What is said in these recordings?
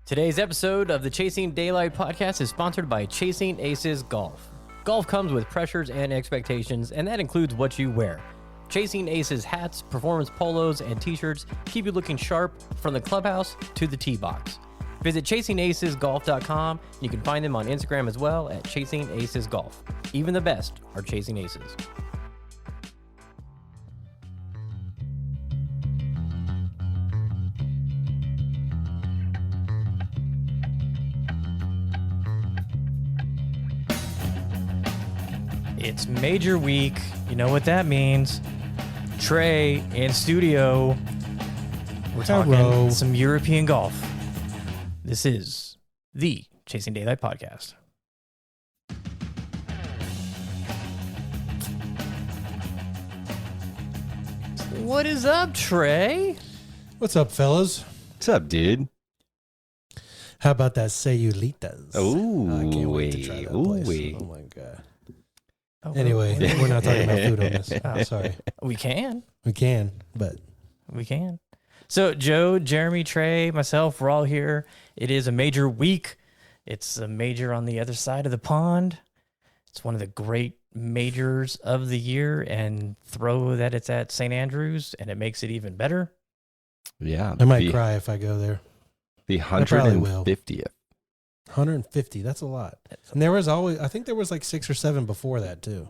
Today's episode of the Chasing Daylight podcast is sponsored by Chasing Aces Golf. Golf comes with pressures and expectations, and that includes what you wear. Chasing Aces hats, performance polos, and t-shirts keep you looking sharp from the clubhouse to the tee box. Visit ChasingAcesGolf.com. You can find them on Instagram as well at Chasing Aces Golf. Even the best are chasing aces. It's major week. You know what that means. Trey in studio. We're talking some European golf. This is the Chasing Daylight podcast. What is up, Trey? What's up, fellas? What's up, dude? How about that Sayulitas? Ooh, I can't wait to try that place. Oh my god. Oh, Anyway, we're not talking about food on this. Oh, sorry. We can. We can, but We can. So Joe, Jeremy, Trey, myself, we're all here. It is a major week. It's a major on the other side of the pond. It's one of the great majors of the year, and throw that it's at St. Andrews, and it makes it even better. Yeah. I might cry if I go there. The probably will. 150th. 150, that's a lot. And there was always, I think there was like 6 or 7 before that too.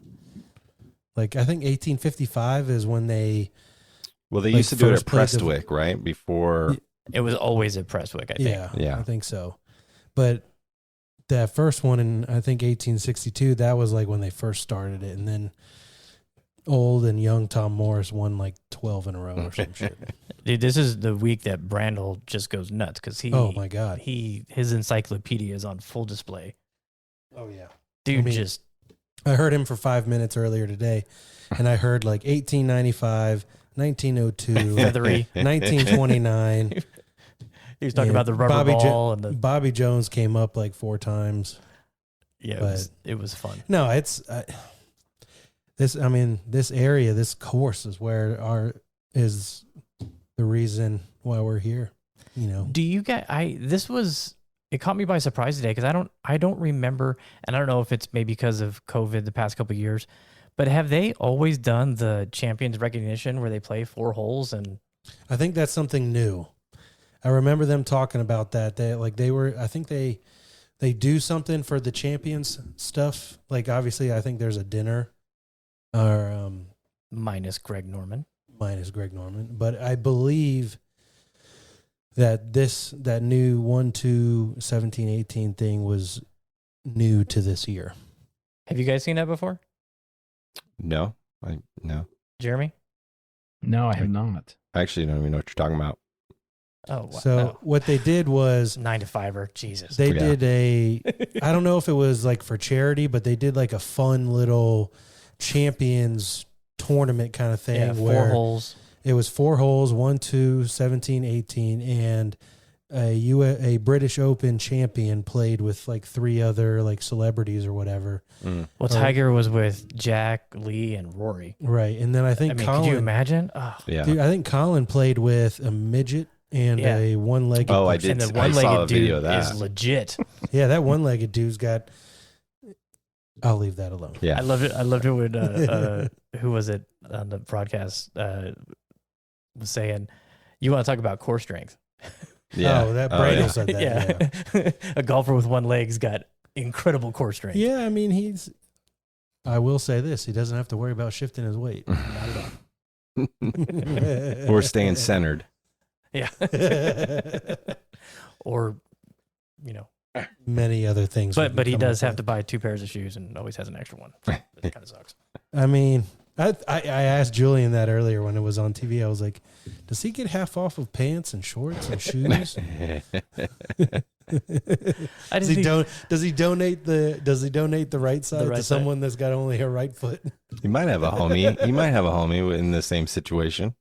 Like I think 1855 is when they... Well, they used to do it at Prestwick, right? Before... It was always at Prestwick, I think. Yeah, I think so. But that first one in, I think, 1862, that was like when they first started it. And then old and young Tom Morris won like 12 in a row or some shit. Dude, this is the week that Brandel just goes nuts because he... Oh, my God. His encyclopedia is on full display. Oh, yeah. Dude, I heard him for 5 minutes earlier today, and I heard like 1895... 1902, feathery, 1929. He was talking about the rubber ball and the Bobby Jones came up like 4 times. Yeah, it was fun. No, it's this area, this course is where is the reason why we're here. You know, do you guys? It caught me by surprise today because I don't remember, and I don't know if it's maybe because of COVID the past couple of years. But have they always done the champions recognition where they play 4 holes? And I think that's something new. I remember them talking about that. I think they do something for the champions stuff. Like obviously, I think there's a dinner, or minus Greg Norman. But I believe that that new 1-2 17-18 thing was new to this year. Have you guys seen that before? No. Jeremy? No, I have not. I actually don't even know what you're talking about. Oh, wow. So what they did was 9 to 5er. Jesus. They did I don't know if it was like for charity, but they did like a fun little champions tournament kind of thing. Yeah, 4 holes. It was 4 holes, 1-2, 17-18, and a British Open champion played with like 3 other like celebrities or whatever. Well, Tiger was with Jack, Lee, and Rory. Right. And then I think Colin... Could you imagine? Oh. Yeah. Dude, I think Colin played with a midget and a one-legged... Oh, I did. And the I saw a one-legged video dude of that. is legit. Yeah, that one-legged dude's got... I'll leave that alone. Yeah. I loved it when, who was it on the broadcast was saying, you want to talk about core strength. Yeah. Oh, that Brandel said that. Yeah. A golfer with one leg's got incredible core strength. Yeah, I mean, I will say this, he doesn't have to worry about shifting his weight. Not at all. Or staying centered. Yeah. Or, many other things. But he does have to buy 2 pairs of shoes and always has an extra one. It kind of sucks. I mean, I asked Julian that earlier when it was on TV. I was like, does he get half off of pants and shorts and shoes? Does he donate the right side to someone that's got only a right foot? He might have a homie. He might have a homie in the same situation.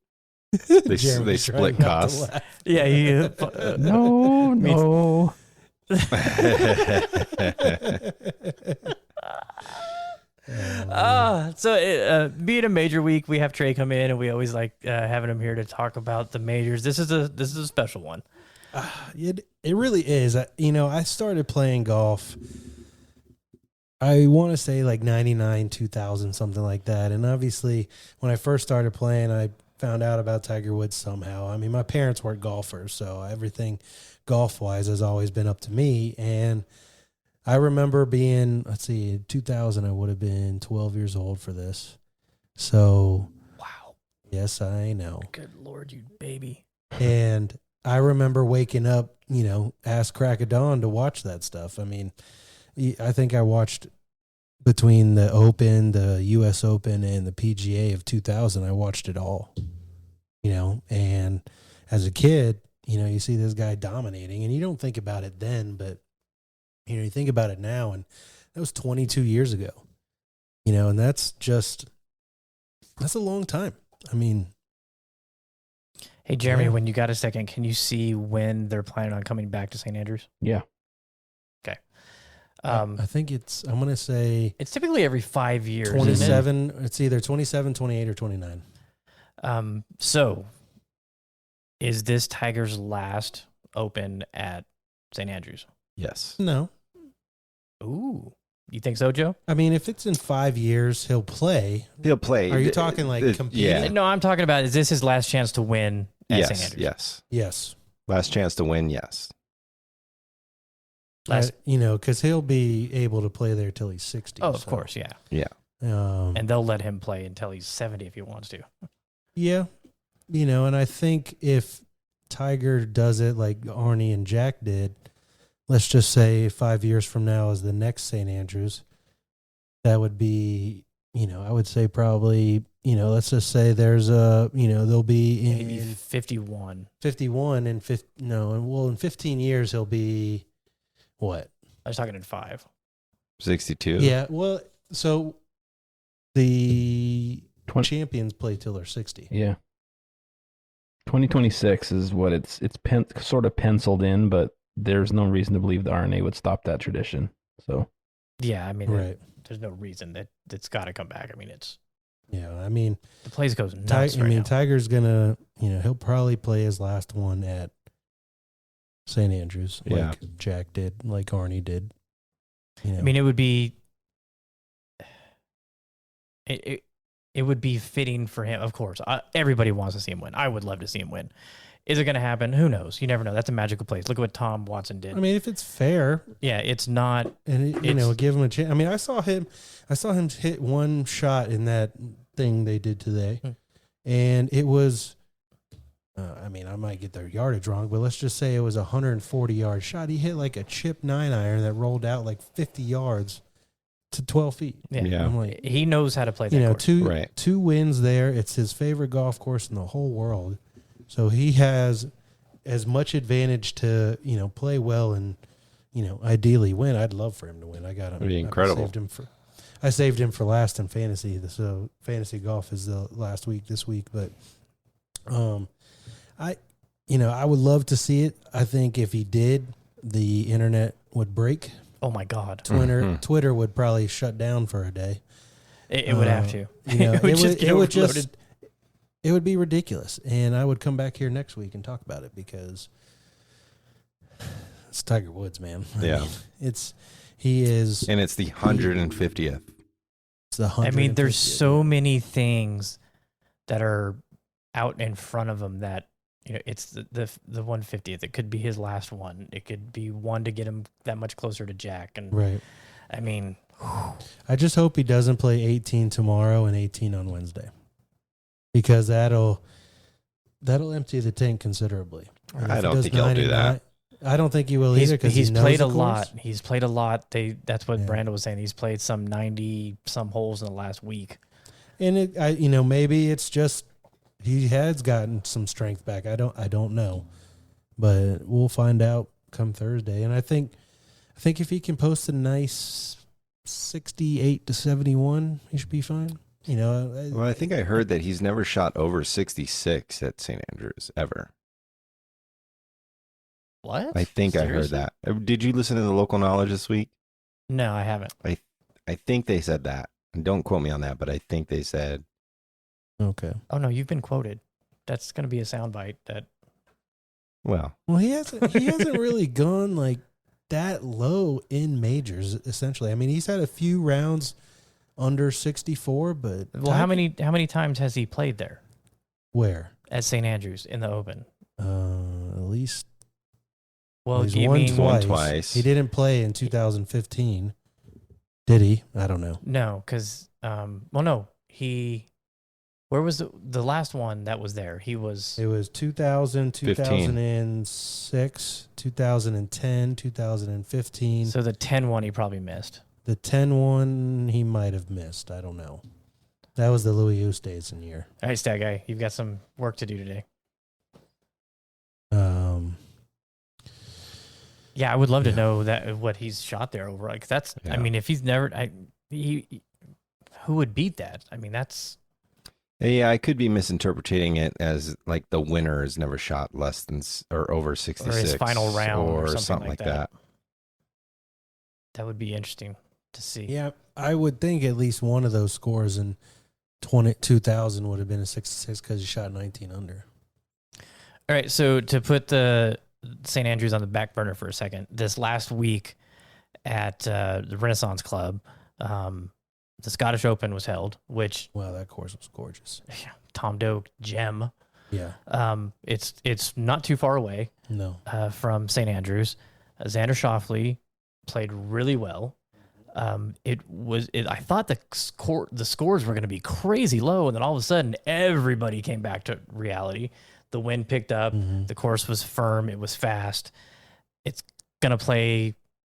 They split costs. Yeah. No. So being a major week, we have Trey come in, and we always like having him here to talk about the majors. This is a special one. It really is. I started playing golf. I want to say like 99, 2000, something like that. And obviously, when I first started playing, I found out about Tiger Woods somehow. I mean, my parents weren't golfers, so everything golf-wise has always been up to me. And I remember being, in 2000, I would have been 12 years old for this. So, Wow. Yes, I know. Good Lord, you baby. And I remember waking up, ass crack of dawn to watch that stuff. I mean, I think I watched between the Open, the U.S. Open, and the PGA of 2000, I watched it all, and as a kid, you see this guy dominating, and you don't think about it then, but, you think about it now, and that was 22 years ago, and that's a long time. I mean, hey, Jeremy, yeah. when you got a second, can you see when they're planning on coming back to St. Andrews? Yeah. Okay. I think I'm going to say It's typically every 5 years. 27. It's either 27, 28, or 29. So, is this Tiger's last Open at St. Andrews? Yes. No. Ooh. You think so, Joe? I mean, if it's in 5 years, he'll play. He'll play. Are you talking like competing? Yeah. No, I'm talking about, is this his last chance to win at St. Yes. Andrews? Yes. Yes. Last chance to win. Yes. Because he'll be able to play there till he's 60. Oh, of course, yeah. Yeah. And they'll let him play until he's 70 if he wants to. Yeah. And I think if Tiger does it like Arnie and Jack did, let's just say 5 years from now is the next St. Andrews, that would be, I would say probably, let's just say there's they'll be Maybe in 51. 51 and in 15 years he'll be what? I was talking in 5. 62. Yeah, well, so the 20 champions play till they're 60. Yeah. 2026 is what it's sort of penciled in, but there's no reason to believe the RNA would stop that tradition. So, Yeah, I mean, Right. there's no reason that it's got to come back. I mean, Yeah, I mean, the place goes nuts right now. Tiger's gonna, he'll probably play his last one at St. Andrews, like Yeah. Jack did, like Arnie did. I mean, it would be it would be fitting for him. Of course, everybody wants to see him win. I would love to see him win. Is it going to happen? Who knows? You never know. That's a magical place. Look at what Tom Watson did. I mean, if it's fair, yeah, it's not. and give him a chance. I mean, I saw him hit one shot in that thing they did today, and it was. I mean, I might get their yardage wrong, but let's just say it was a 140-yard shot. He hit like a chip 9-iron that rolled out like 50 yards to 12 feet. Yeah. I'm like, He knows how to play that course. two wins there. It's his favorite golf course in the whole world. So he has as much advantage to, play well and, ideally win. I'd love for him to win. I got him. It'd be incredible. I saved him for last in fantasy. So fantasy golf is the last week this week, but I would love to see it. I think if he did, the internet would break. Oh my God. Twitter would probably shut down for a day. It would have to. It would be ridiculous. And I would come back here next week and talk about it because it's Tiger Woods, man. I mean, he is. And it's the 150th. It's the 150th. I mean, there's so many things that are out in front of him that, it's the 150th. It could be his last one. It could be one to get him that much closer to Jack. And right. I mean, I just hope he doesn't play 18 tomorrow and 18 on Wednesday, because that'll empty the tank considerably. I don't think he'll do that. I don't think he will either, because he's he knows played the a course. lot. He's played a lot. That's what Yeah. Brandon was saying. He's played some 90 some holes in the last week. And maybe it's just he has gotten some strength back. I don't know, but we'll find out come Thursday. And I think if he can post a nice 68 to 71, he should be fine. Well, I think I heard that he's never shot over 66 at St. Andrews ever. What? I think Seriously? I heard that. Did you listen to the local knowledge this week? No, I haven't. I think they said that. And don't quote me on that, but I think they said. Okay. Oh no, you've been quoted. That's going to be a soundbite. That Well, he hasn't really gone like that low in majors. Essentially, I mean, he's had a few rounds under 64, but how many times has he played there? Where? At St. Andrews in the Open. At least. Well, he's you won mean twice. He didn't play in 2015. Did he? I don't know. No, because no, he. Where was the last one that was there? It was 2000, 2006, 2010, 2015. So the 10 one he probably missed. The 10 one he might have missed. I don't know. That was the Louis Oosthuizen year. All right, Stat Guy, you've got some work to do today. Yeah, I would love to know that what he's shot there over. Like that's, I mean, if he's never, who would beat that? I mean, that's. Yeah, I could be misinterpreting it as like the winner has never shot less than or over 66, or his final round, or something like that. That would be interesting to see. Yeah, I would think at least one of those scores in 2000 would have been a 66 because he shot 19 under. All right, so to put the St. Andrews on the back burner for a second, this last week at the Renaissance Club, the Scottish Open was held, which wow, that course was gorgeous. Yeah, Tom Doak gem. Yeah. It's not too far away. No. From St. Andrews, Xander Schauffele played really well. I thought the scores were going to be crazy low, and then all of a sudden everybody came back to reality. The wind picked up. Mm-hmm. The course was firm. It was fast. It's gonna play.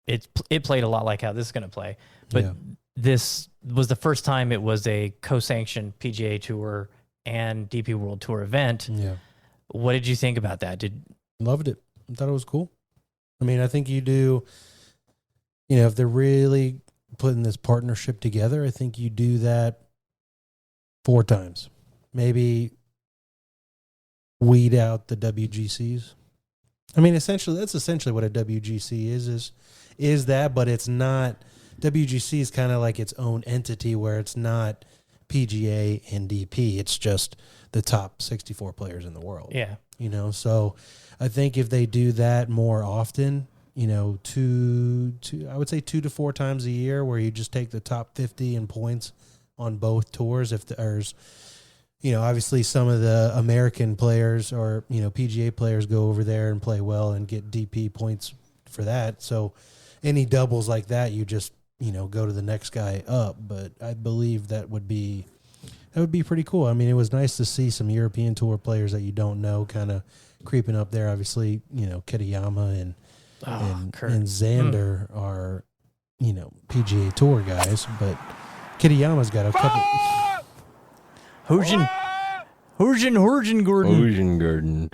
It played a lot like how this is gonna play, but. Yeah. This was the first time it was a co-sanctioned PGA Tour and DP World Tour event. Yeah. What did you think about that? Loved it. I thought it was cool. I mean, I think you do, if they're really putting this partnership together, I think you do that 4 times. Maybe weed out the WGCs. I mean, that's essentially what a WGC is that, but it's not. WGC is kind of like its own entity where it's not PGA and DP. It's just the top 64 players in the world. Yeah. So I think if they do that more often, I would say 2 to 4 times a year where you just take the top 50 in points on both tours. If there's, obviously some of the American players or, PGA players go over there and play well and get DP points for that. So any doubles like that, you just, go to the next guy up. But I believe that would be pretty cool. I mean, it was nice to see some European Tour players that you don't know kind of creeping up there. Obviously, Kitayama and Xander are, PGA Tour guys, but Kitayama's got a couple. Hoosian Gordon.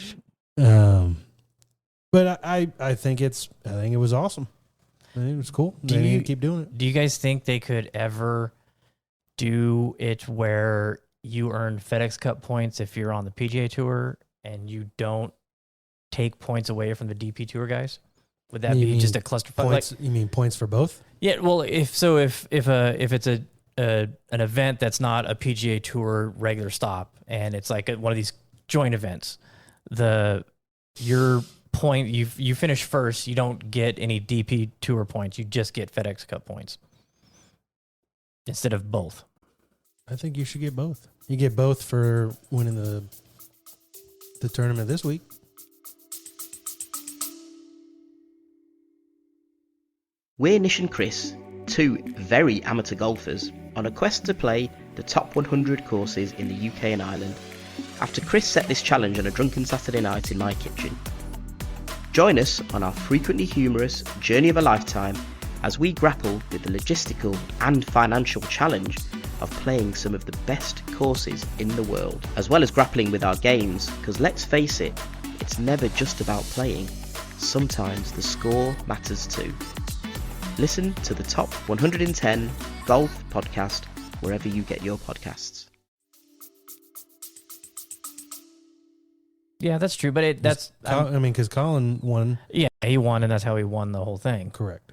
But I think it was awesome. I think it was cool. They need to keep doing it. Do you guys think they could ever do it where you earn FedEx Cup points if you're on the PGA Tour and you don't take points away from the DP Tour guys? Would that be just a clusterfuck? Points, you mean points for both? Yeah. Well, if it's an event that's not a PGA Tour regular stop and it's like one of these joint events, your point you finish first, you don't get any DP Tour points, you just get FedEx Cup points instead of both. I think you should get both. You get both for winning the tournament this week. We're Nish and Chris, 2 very amateur golfers on a quest to play the top 100 courses in the UK and Ireland, after Chris set this challenge on a drunken Saturday night in my kitchen. Join us on our frequently humorous journey of a lifetime as we grapple with the logistical and financial challenge of playing some of the best courses in the world, as well as grappling with our games, because let's face it, it's never just about playing. Sometimes the score matters too. Listen to the Top 110 Golf Podcast wherever you get your podcasts. Yeah, that's true, but because Colin won. Yeah, he won, and that's how he won the whole thing. Correct.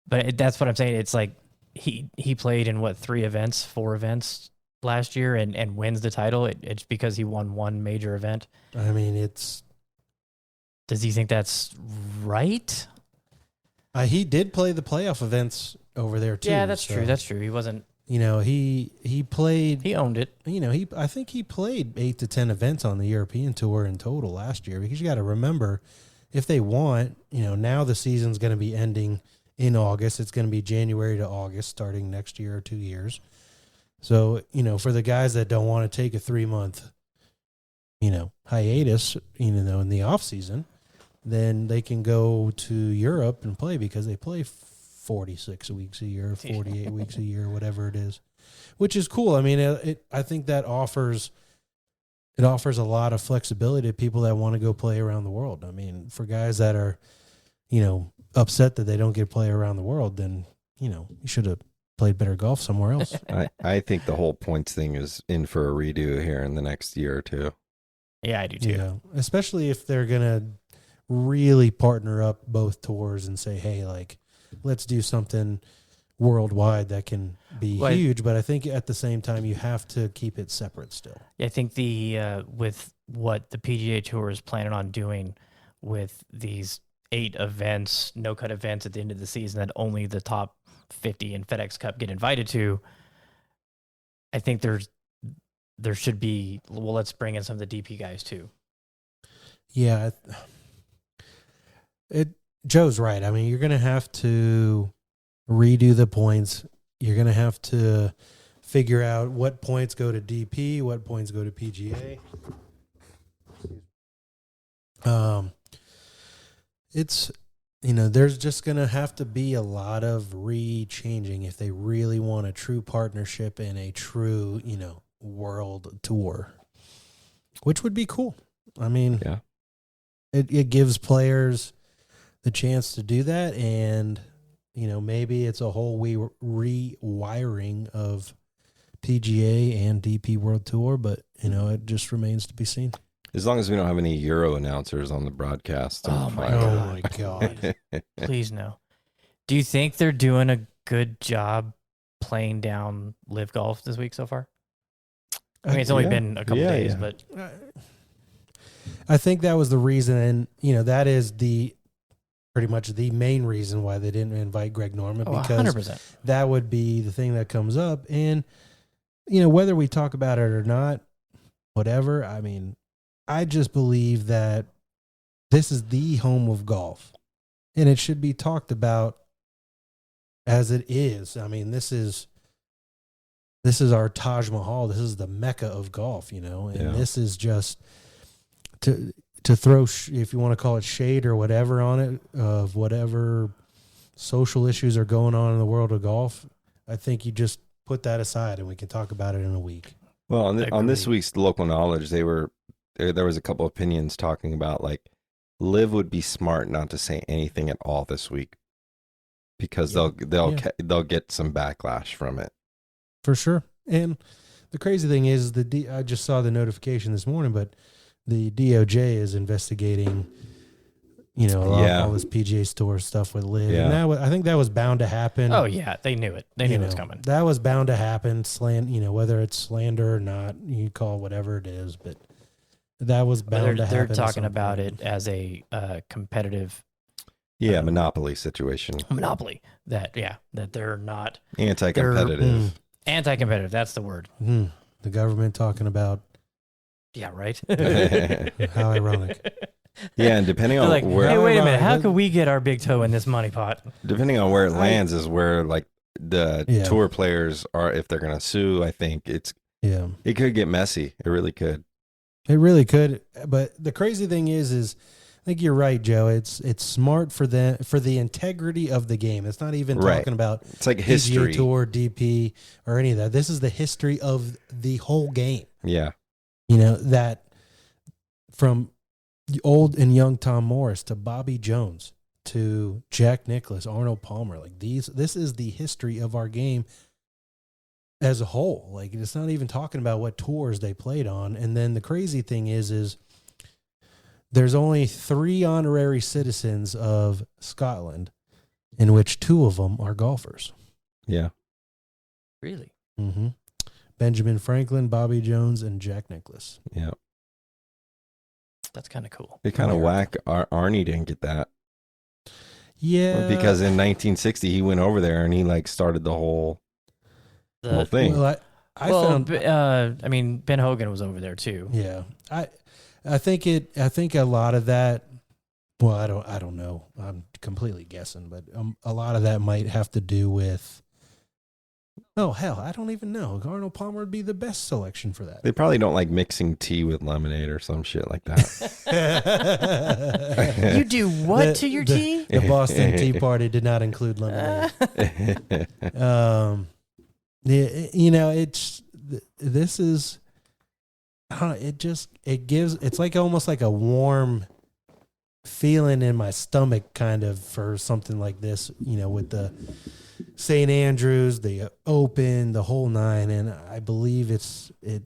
But that's what I'm saying. It's like he played in 4 events last year and wins the title. It's because he won one major event. I mean, it's Does he think that's right? He did play the playoff events over there too. Yeah, that's so, true. That's true. He wasn't. He played. He owned it. I think he played 8 to 10 events on the European tour in total last year. Because you got to remember, if they want, now the season's going to be ending in August. It's going to be January to August, starting next year or 2 years. So for the guys that don't want to take a 3-month, hiatus, in the off season, then they can go to Europe and play because they play 46 weeks a year, 48 weeks a year, whatever it is, which is cool. I mean, I think that offers a lot of flexibility to people that want to go play around the world. I mean, for guys that are, upset that they don't get to play around the world, then, you should have played better golf somewhere else. I think the whole points thing is in for a redo here in the next year or two. Yeah, I do too. Yeah, especially if they're going to really partner up both tours and say, hey, like, let's do something worldwide that can be huge. But I think at the same time, you have to keep it separate still. I think with what the PGA Tour is planning on doing with these 8 events, no-cut events at the end of the season that only the top 50 in FedEx Cup get invited to, I think there should be, let's bring in some of the DP guys too. Yeah. Joe's right. I mean, you're going to have to redo the points. You're going to have to figure out what points go to DP, what points go to PGA. It's, there's just going to have to be a lot of re-changing if they really want a true partnership and a true, world tour, which would be cool. I mean, yeah, it gives players the chance to do that, and maybe it's a whole rewiring of PGA and DP World Tour, but it just remains to be seen. As long as we don't have any Euro announcers on the broadcast. Oh my God. Please no. Do you think they're doing a good job playing down LIV Golf this week so far? I mean, it's only been a couple days, but I think that was the reason, and that is pretty much the main reason why they didn't invite Greg Norman, because 100%. That would be the thing that comes up. And, whether we talk about it or not, whatever, I mean, I just believe that this is the home of golf, and it should be talked about as it is. I mean, this is our Taj Mahal. This is the Mecca of golf, and this is just to throw, if you want to call it shade or whatever on it, of whatever social issues are going on in the world of golf. I think you just put that aside and we can talk about it in a week. Well, on this week's Local Knowledge, there was a couple opinions talking about, like, LIV would be smart not to say anything at all this week because they'll get some backlash from it. For sure. And the crazy thing is, I just saw the notification this morning, but the DOJ is investigating, all this PGA Tour stuff with LIV. Yeah. And I think that was bound to happen. Oh yeah, they knew it. They knew it was coming. That was bound to happen. Whether it's slander or not, you call it whatever it is, but that was bound to happen. They're talking about it as a competitive, monopoly situation. Monopoly. That they're not anti-competitive. Anti-competitive. That's the word. The government talking about. Yeah, right. How ironic. Yeah, and depending on where. Hey, wait a minute. How could we get our big toe in this money pot? Depending on where it lands is where, like, the tour players are. If they're going to sue, I think it could get messy. It really could. It really could. But the crazy thing is I think you're right, Joe. It's smart for the integrity of the game. It's not even talking about it's like history, PGA Tour, DP, or any of that. This is the history of the whole game. Yeah. That from the old and young Tom Morris to Bobby Jones to Jack Nicklaus, Arnold Palmer, like this is the history of our game as a whole. Like, it's not even talking about what tours they played on. And then the crazy thing is there's only 3 honorary citizens of Scotland, in which 2 of them are golfers. Yeah. Really? Mm-hmm. Benjamin Franklin, Bobby Jones, and Jack Nicklaus. Yeah. That's kind of cool. It kind of whack. Arnie didn't get that. Yeah. Because in 1960 he went over there and he like started the whole thing. Well, I found. I mean, Ben Hogan was over there too. Yeah, I think a lot of that. Well, I don't know. I'm completely guessing, but a lot of that might have to do with. Oh hell, I don't even know. Arnold Palmer would be the best selection for that. They probably don't like mixing tea with lemonade or some shit like that. You do what to your tea? The Boston Tea Party did not include lemonade. You know, this is. I don't know, it gives. It's like almost like a warm feeling in my stomach, kind of, for something like this. You know, with the St. Andrews, the Open, the whole nine, and I believe it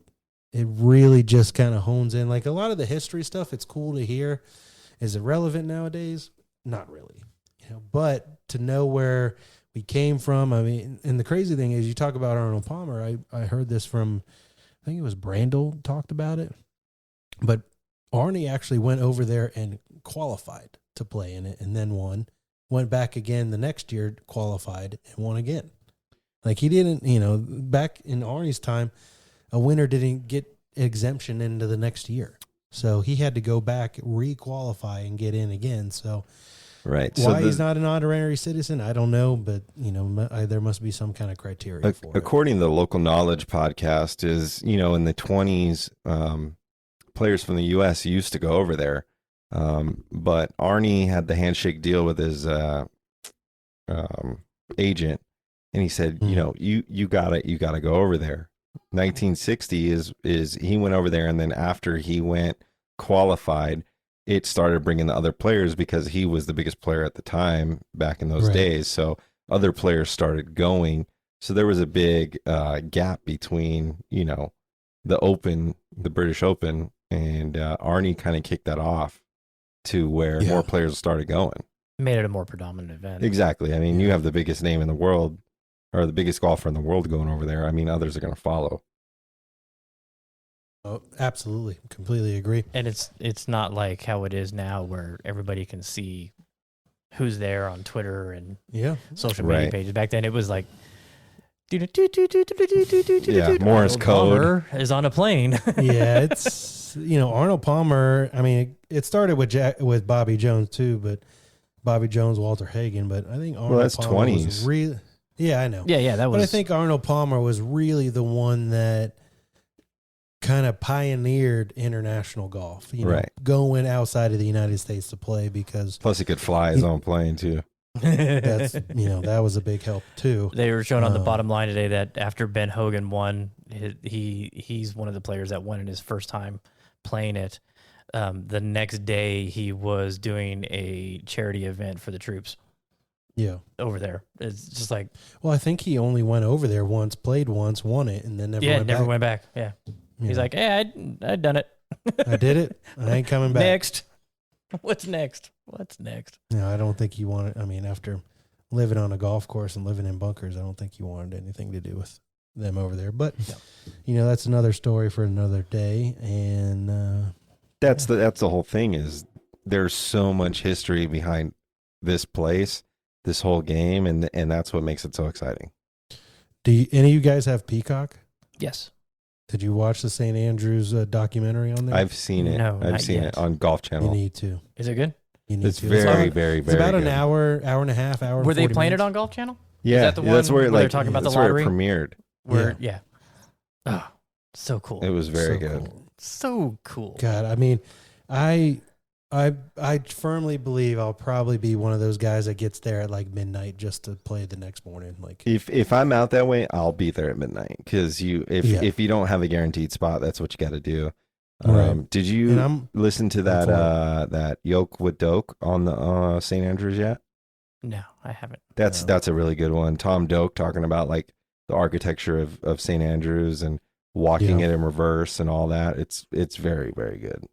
really just kind of hones in. Like a lot of the history stuff, it's cool to hear. Is it relevant nowadays? Not really, you know. But to know where we came from, I mean, and the crazy thing is, you talk about Arnold Palmer. I heard this from, I think it was Brandel talked about it, but Arnie actually went over there and qualified to play in it, and then won. Went back again the next year, qualified, and won again. Like he didn't, you know, back in Arnie's time, a winner didn't get exemption into the next year. So he had to go back, re-qualify, and get in again. So right. Why he's not an honorary citizen, I don't know, but you know, there must be some kind of criteria for it. According to the Local Knowledge podcast, is, you know, in the 20s, players from the U.S. used to go over there. But Arnie had the handshake deal with his agent, and he said, you know, you gotta go over there. 1960 is he went over there, and then after he went qualified, it started bringing the other players because he was the biggest player at the time back in those days. So other players started going. So there was a big gap between, you know, the Open, the British Open, and Arnie kind of kicked that off to where more players started going. Made it a more predominant event. Exactly. I mean, you have the biggest name in the world, or the biggest golfer in the world going over there. I mean, others are going to follow. Oh, absolutely. Completely agree. And it's not like how it is now where everybody can see who's there on Twitter and social media pages. Back then it was like Morse code Palmer is on a plane. Yeah, it's, you know, Arnold Palmer, I mean, it started with Bobby Jones too, but Bobby Jones, Walter Hagen, but I think Arnold Palmer 20s. was really, I know. Yeah, that was. But I think Arnold Palmer was really the one that kind of pioneered international golf, you know, going outside of the United States to play, because plus he could fly his own plane too. That's, you know, that was a big help too. They were showing on the bottom line today that after Ben Hogan won, he's one of the players that won in his first time playing it. The next day he was doing a charity event for the troops. Yeah, over there. It's just like, well, I think he only went over there once, played once, won it, and then never went back. Yeah. He's like, hey, I'd done it. I did it. I ain't coming back. Next. What's next? No, I don't think he wanted. I mean, after living on a golf course and living in bunkers, I don't think he wanted anything to do with them over there. But you know, that's another story for another day. And that's the whole thing. Is there's so much history behind this place, this whole game, and that's what makes it so exciting. Do any of you guys have Peacock? Yes. Did you watch the St. Andrews documentary on there? I've seen it. No, I've seen it on Golf Channel. You need to. Is it good? You need it's to. very, it's about an hour and a half. Were they playing it on Golf Channel? Yeah, Is that the one that's where they're talking about the lottery? Where it premiered. Yeah. Oh, so cool. It was very good. Cool. So cool. God, I mean, I firmly believe I'll probably be one of those guys that gets there at like midnight just to play the next morning. Like if I'm out that way, I'll be there at midnight, because if you don't have a guaranteed spot, that's what you got to do. Right. Did you listen to that Yoke with Doak on the St. Andrews yet? No, I haven't. That's a really good one. Tom Doak talking about like the architecture of St. Andrews and walking it in reverse and all that. It's very, very good.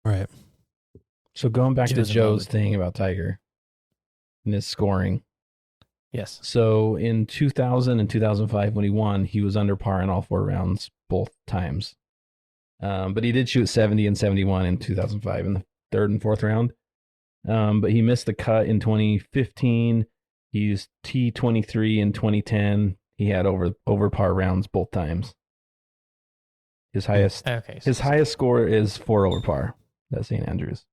Right. So going back to Joe's Joe's thing about Tiger and his scoring. Yes. So in 2000 and 2005, when he won, he was under par in all 4 rounds both times. But he did shoot 70 and 71 in 2005 in the third and fourth round. But he missed the cut in 2015. He used T23 in 2010. He had over par rounds both times. His highest score is 4 over par. That's St. Andrews.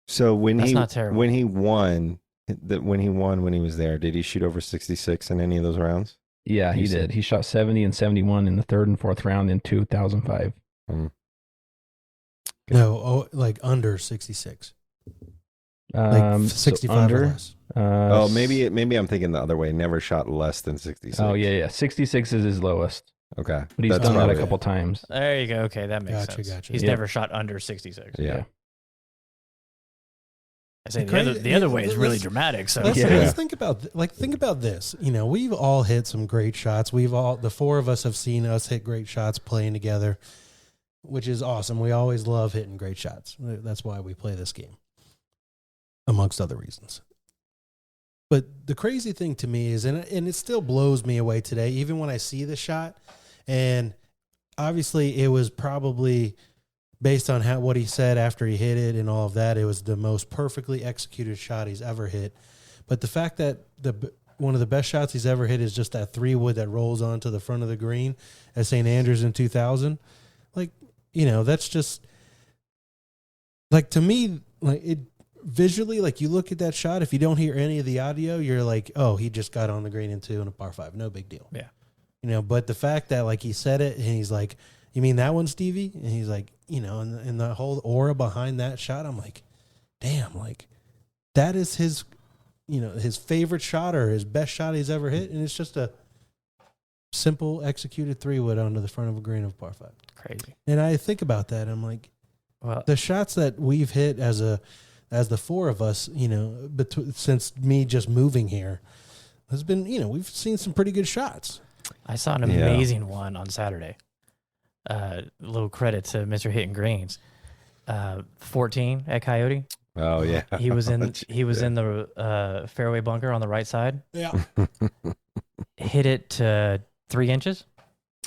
So when That's he not terrible. when he won when he was there, did he shoot over 66 in any of those rounds? Yeah, he did. He shot 70 and 71 in the third and fourth round in 2005. No, like under 66. Like 65 under, or less. Maybe I'm thinking the other way. Never shot less than 66. Oh, yeah. 66 is his lowest. Okay. But he's done that a couple times. There you go. Okay, that makes sense. Gotcha. He's never shot under 66. Yeah. I say the other way is really dramatic. So let's think about this. You know, we've all hit some great shots. The four of us have seen us hit great shots playing together, which is awesome. We always love hitting great shots. That's why we play this game, amongst other reasons. But the crazy thing to me is, and it still blows me away today, even when I see the shot, and obviously it was probably based on what he said after he hit it and all of that, it was the most perfectly executed shot he's ever hit. But the fact that one of the best shots he's ever hit is just that 3-wood that rolls onto the front of the green at St. Andrews in 2000, like, you know, that's just, like, to me, like, it visually, like, you look at that shot, if you don't hear any of the audio, you're like, oh, he just got on the green in 2 in a par 5. No big deal. Yeah. You know, but the fact that, like, he said it and he's like, you mean that one, Stevie? And he's like, you know, and the whole aura behind that shot, I'm like, damn, like, that is his, you know, his favorite shot or his best shot he's ever hit. And it's just a simple executed 3-wood onto the front of a green of par 5. Crazy. And I think about that. I'm like, well, the shots that we've hit as the four of us, you know, since me just moving here has been, you know, we've seen some pretty good shots. I saw an amazing one on Saturday. Little credit to Mr. Hitting Greens. 14 at Coyote. Oh yeah. He was in the fairway bunker on the right side. Yeah. Hit it to 3 inches.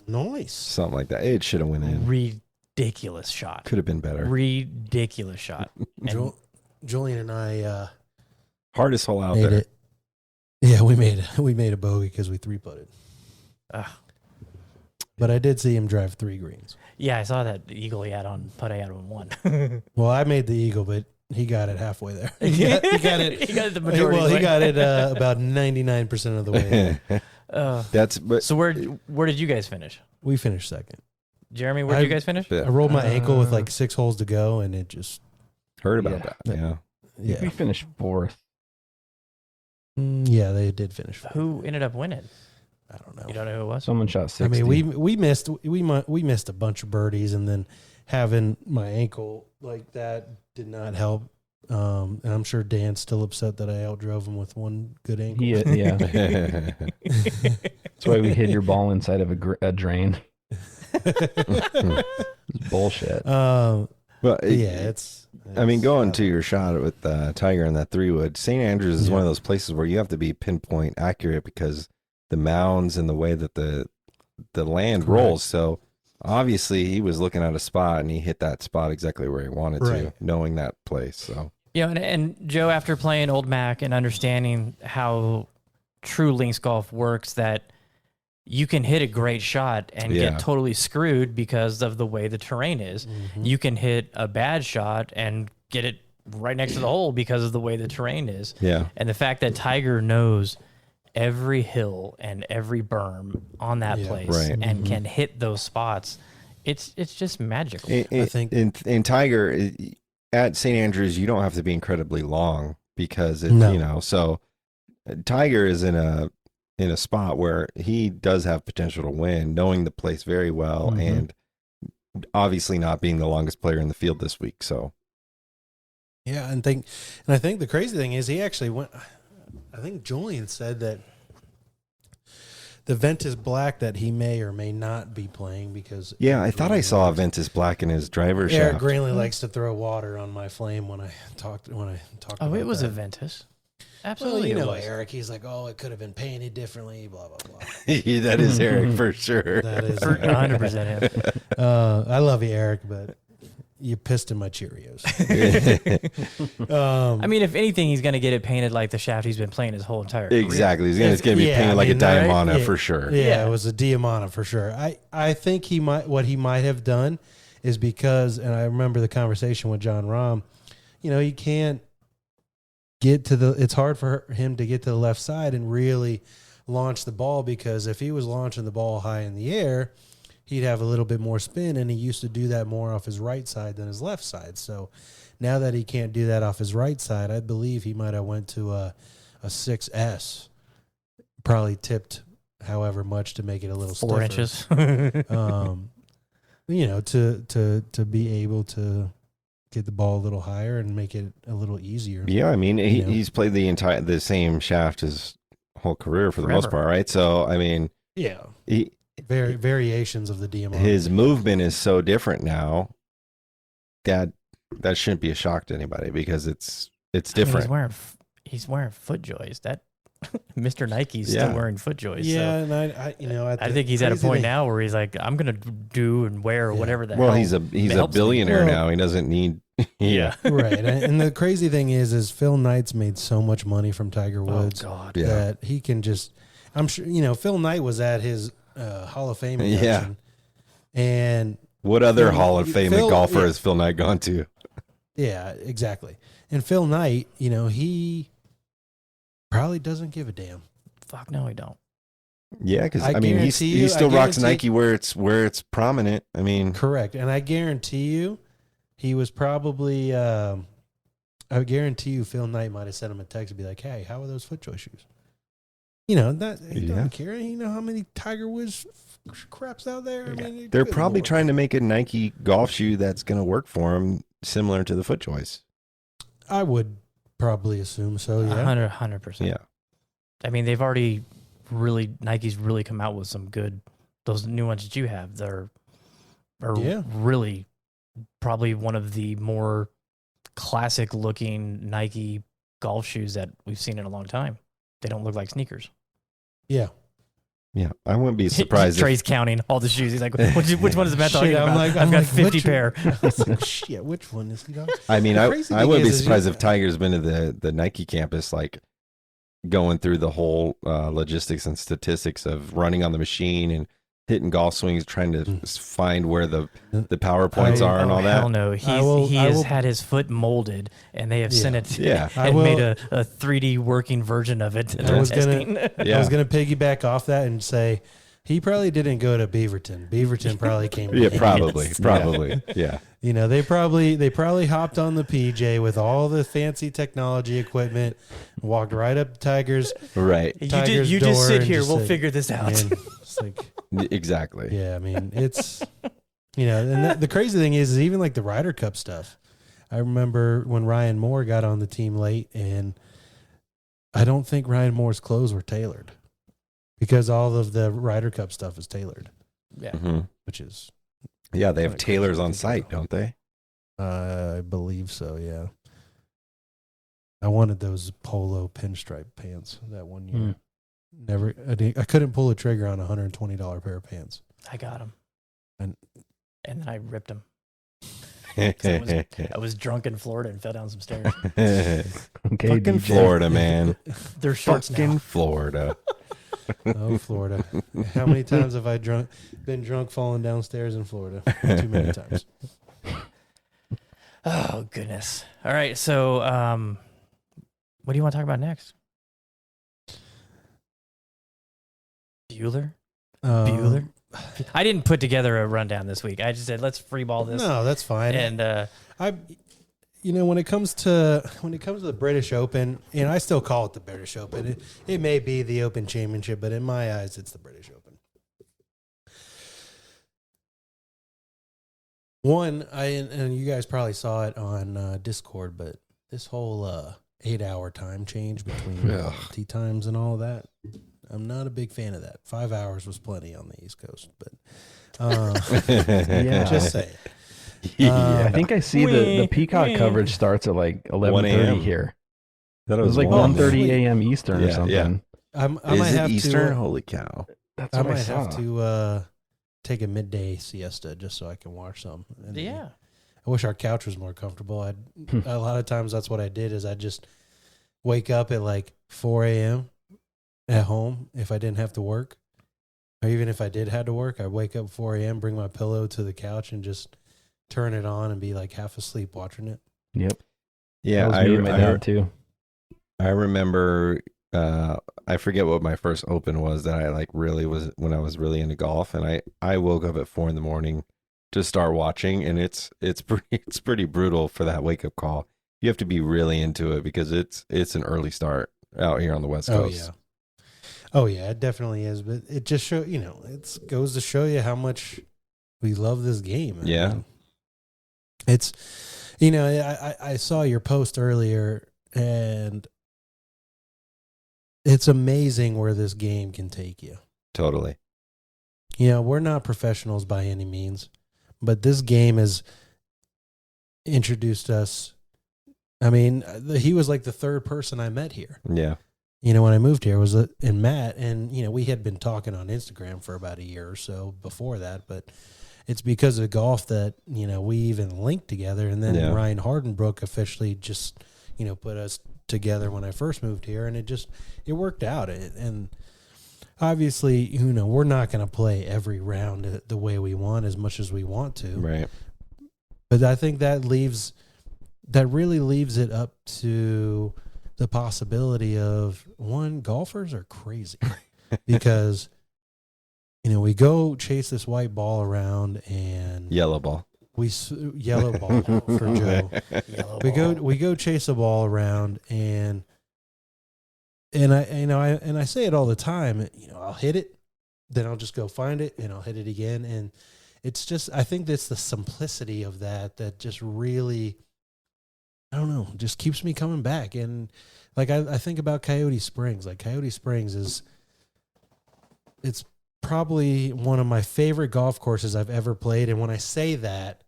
Nice. Something like that. It should have went in. Ridiculous shot. Could have been better. Ridiculous shot. Julian and I hardest hole out there. Yeah, we made a bogey because we 3-putted. But I did see him drive 3 greens. Yeah, I saw that eagle he had on putt. I had on 1. Well, I made the eagle, but he got it halfway there. He got it the majority. Well, he got it about 99% of the way. So where did you guys finish? We finished second. Jeremy, where did you guys finish? I rolled my ankle with like 6 holes to go, and it just heard about that. Yeah. Yeah. We finished 4th. Yeah, they did finish 4th. Who ended up winning? I don't know. You don't know who it was? Someone shot 60. I mean, we missed a bunch of birdies, and then having my ankle like that did not help. And I'm sure Dan's still upset that I outdrove him with one good ankle. Yeah. That's why we hid your ball inside of a drain. It's bullshit. I mean, going to your shot with Tiger and that 3-wood, St. Andrews is one of those places where you have to be pinpoint accurate because the mounds and the way that the land rolls. So obviously he was looking at a spot and he hit that spot exactly where he wanted to, knowing that place. So yeah, and Joe, after playing Old Mac and understanding how true links golf works, that you can hit a great shot and get totally screwed because of the way the terrain is. Mm-hmm. You can hit a bad shot and get it right next to the hole because of the way the terrain is. Yeah. And the fact that Tiger knows every hill and every berm on that place and can hit those spots, it's just magical. I think in Tiger at St. Andrews, you don't have to be incredibly long because it's you know, so Tiger is in a spot where he does have potential to win, knowing the place very well, and obviously not being the longest player in the field this week. So yeah, and I think the crazy thing is he actually went. I think Julian said that the Ventus Black that he may or may not be playing because I thought I saw a Ventus Black in his driver's shaft. Eric Greenley likes to throw water on my flame when I talked. Oh, it was a Ventus. Absolutely, Well, it was. Eric, he's like, oh, it could have been painted differently, blah, blah, blah. That is Eric for sure. That is 100% him. I love you, Eric, but you pissed in my Cheerios. I mean, if anything, he's going to get it painted like the shaft he's been playing his whole entire career. Exactly. It's going to be painted like a Diamana for sure. Yeah, it was a Diamana for sure. I think what he might have done is because, and I remember the conversation with John Rahm, he can't get to it's hard for him to get to the left side and really launch the ball, because if he was launching the ball high in the air, he'd have a little bit more spin, and he used to do that more off his right side than his left side. So now that he can't do that off his right side, I believe he might have went to a 6S, probably tipped however much to make it a little 4 stiffer. inches. To be able to get the ball a little higher and make it a little easier. Yeah, I mean, he's played the same shaft his whole career for the most part, right? So, I mean, yeah, variations of the DMR. His movement is so different now that shouldn't be a shock to anybody, because it's different. He's wearing FootJoys. That Mr. Nike's still wearing FootJoys. Yeah, so and I think he's at a point now where he's like, I'm gonna do and wear whatever the hell. Well, he's a billionaire now. He doesn't need. Yeah. Right. And the crazy thing is Phil Knight's made so much money from Tiger Woods that he can just. I'm sure Phil Knight was at his Hall of Fame induction. Yeah. And what other Hall of Fame golfer has Phil Knight gone to? Yeah, exactly. And Phil Knight, he probably doesn't give a damn. Fuck no, he don't. Yeah, because I mean, he still rocks Nike where it's prominent. I mean, correct. And I guarantee you, he was probably. I guarantee you, Phil Knight might have sent him a text and be like, "Hey, how are those FootJoy shoes?" He doesn't care. You know how many Tiger Woods craps out there. I mean, they're probably trying to make a Nike golf shoe that's going to work for him, similar to the FootJoys. I would probably assume so. Yeah, 100%. Yeah. I mean, Nike's really come out with some good. Those new ones that you have, are really probably one of the more classic looking Nike golf shoes that we've seen in a long time. They don't look like sneakers. Yeah. Yeah, I wouldn't be surprised. Trey's counting all the shoes. He's like, which one is Matt talking about? I've got 50 pair. Shit, which one is he talking? I mean, I wouldn't be surprised if Tiger's been to the Nike campus, like going through the whole logistics and statistics of running on the machine and hitting golf swings, trying to find where the power points are and all that. Hell no. He has had his foot molded, and they have sent it and made a 3D working version of it. I was going to piggyback off that and say he probably didn't go to Beaverton. Beaverton probably came. Yeah, probably. Yeah. They probably hopped on the PJ with all the fancy technology equipment, walked right up to Tiger's. Right. You just sit here. We'll figure this out. It's like, exactly. Yeah, I mean, it's, and the crazy thing is even like the Ryder Cup stuff. I remember when Ryan Moore got on the team late, and I don't think Ryan Moore's clothes were tailored because all of the Ryder Cup stuff is tailored. Yeah. Mm-hmm. Which is. Yeah, they have tailors on site, don't they? I believe so, yeah. I wanted those polo pinstripe pants that one year. I couldn't pull a trigger on a $120 pair of pants. I got them. And then I ripped them. I was drunk in Florida and fell down some stairs. Okay, fucking Florida, man. They're shorts now. Fucking Florida. Oh, Florida. How many times have I been drunk falling downstairs in Florida? Too many times. Oh, goodness. All right, so what do you want to talk about next? Bueller? I didn't put together a rundown this week. I just said, let's freeball this. No, that's fine. And when it comes to the British Open, and I still call it the British Open. It may be the Open Championship, but in my eyes, it's the British Open. One, and you guys probably saw it on Discord, but this whole 8-hour time change between tee times and all that, I'm not a big fan of that. 5 hours was plenty on the East Coast, but just saying. I think I see the Peacock coverage starts at like 11:30 here. That It was like 1:30 a.m. Eastern or Yeah, something. yeah. I might Is it have Eastern? to. Holy cow! That's I what I, might saw. have to take a midday siesta just so I can watch some. And Yeah. I wish our couch was more comfortable. A lot of times that's what I did is I just wake up at like 4 a.m. at home if I didn't have to work. Or even if I did have to work, I'd wake up 4 a.m., bring my pillow to the couch and just turn it on and be like half asleep watching it. Yep. Yeah, That was me and my dad too. I remember. I forget what my first Open was that I like really was when I was really into golf, and I woke up at 4 a.m. to start watching, and it's pretty brutal for that wake up call. You have to be really into it because it's an early start out here on the West Coast. Oh yeah, it definitely is. But it just it goes to show you how much we love this game. Yeah. I mean, it's I saw your post earlier, and it's amazing where this game can take you. Totally. We're not professionals by any means, but this game has introduced us. I mean, he was like the third person I met here. Yeah. When I moved here was in Matt, and we had been talking on Instagram for about a year or so before that, but it's because of golf that we even linked together, and then Ryan Hardenbrook officially just put us together when I first moved here, and it worked out. And obviously, we're not going to play every round the way we want as much as we want to, Right. but I think that really leaves it up to the possibility of golfers are crazy because we go chase this white ball around and Yellow ball. Yellow ball for Joe. We go chase a ball around and I say it all the time. I'll hit it, then I'll just go find it, and I'll hit it again. And it's just, I think that's the simplicity of that just really, I don't know, just keeps me coming back. And like I think about Coyote Springs. Like Coyote Springs it's probably one of my favorite golf courses I've ever played. And when I say that,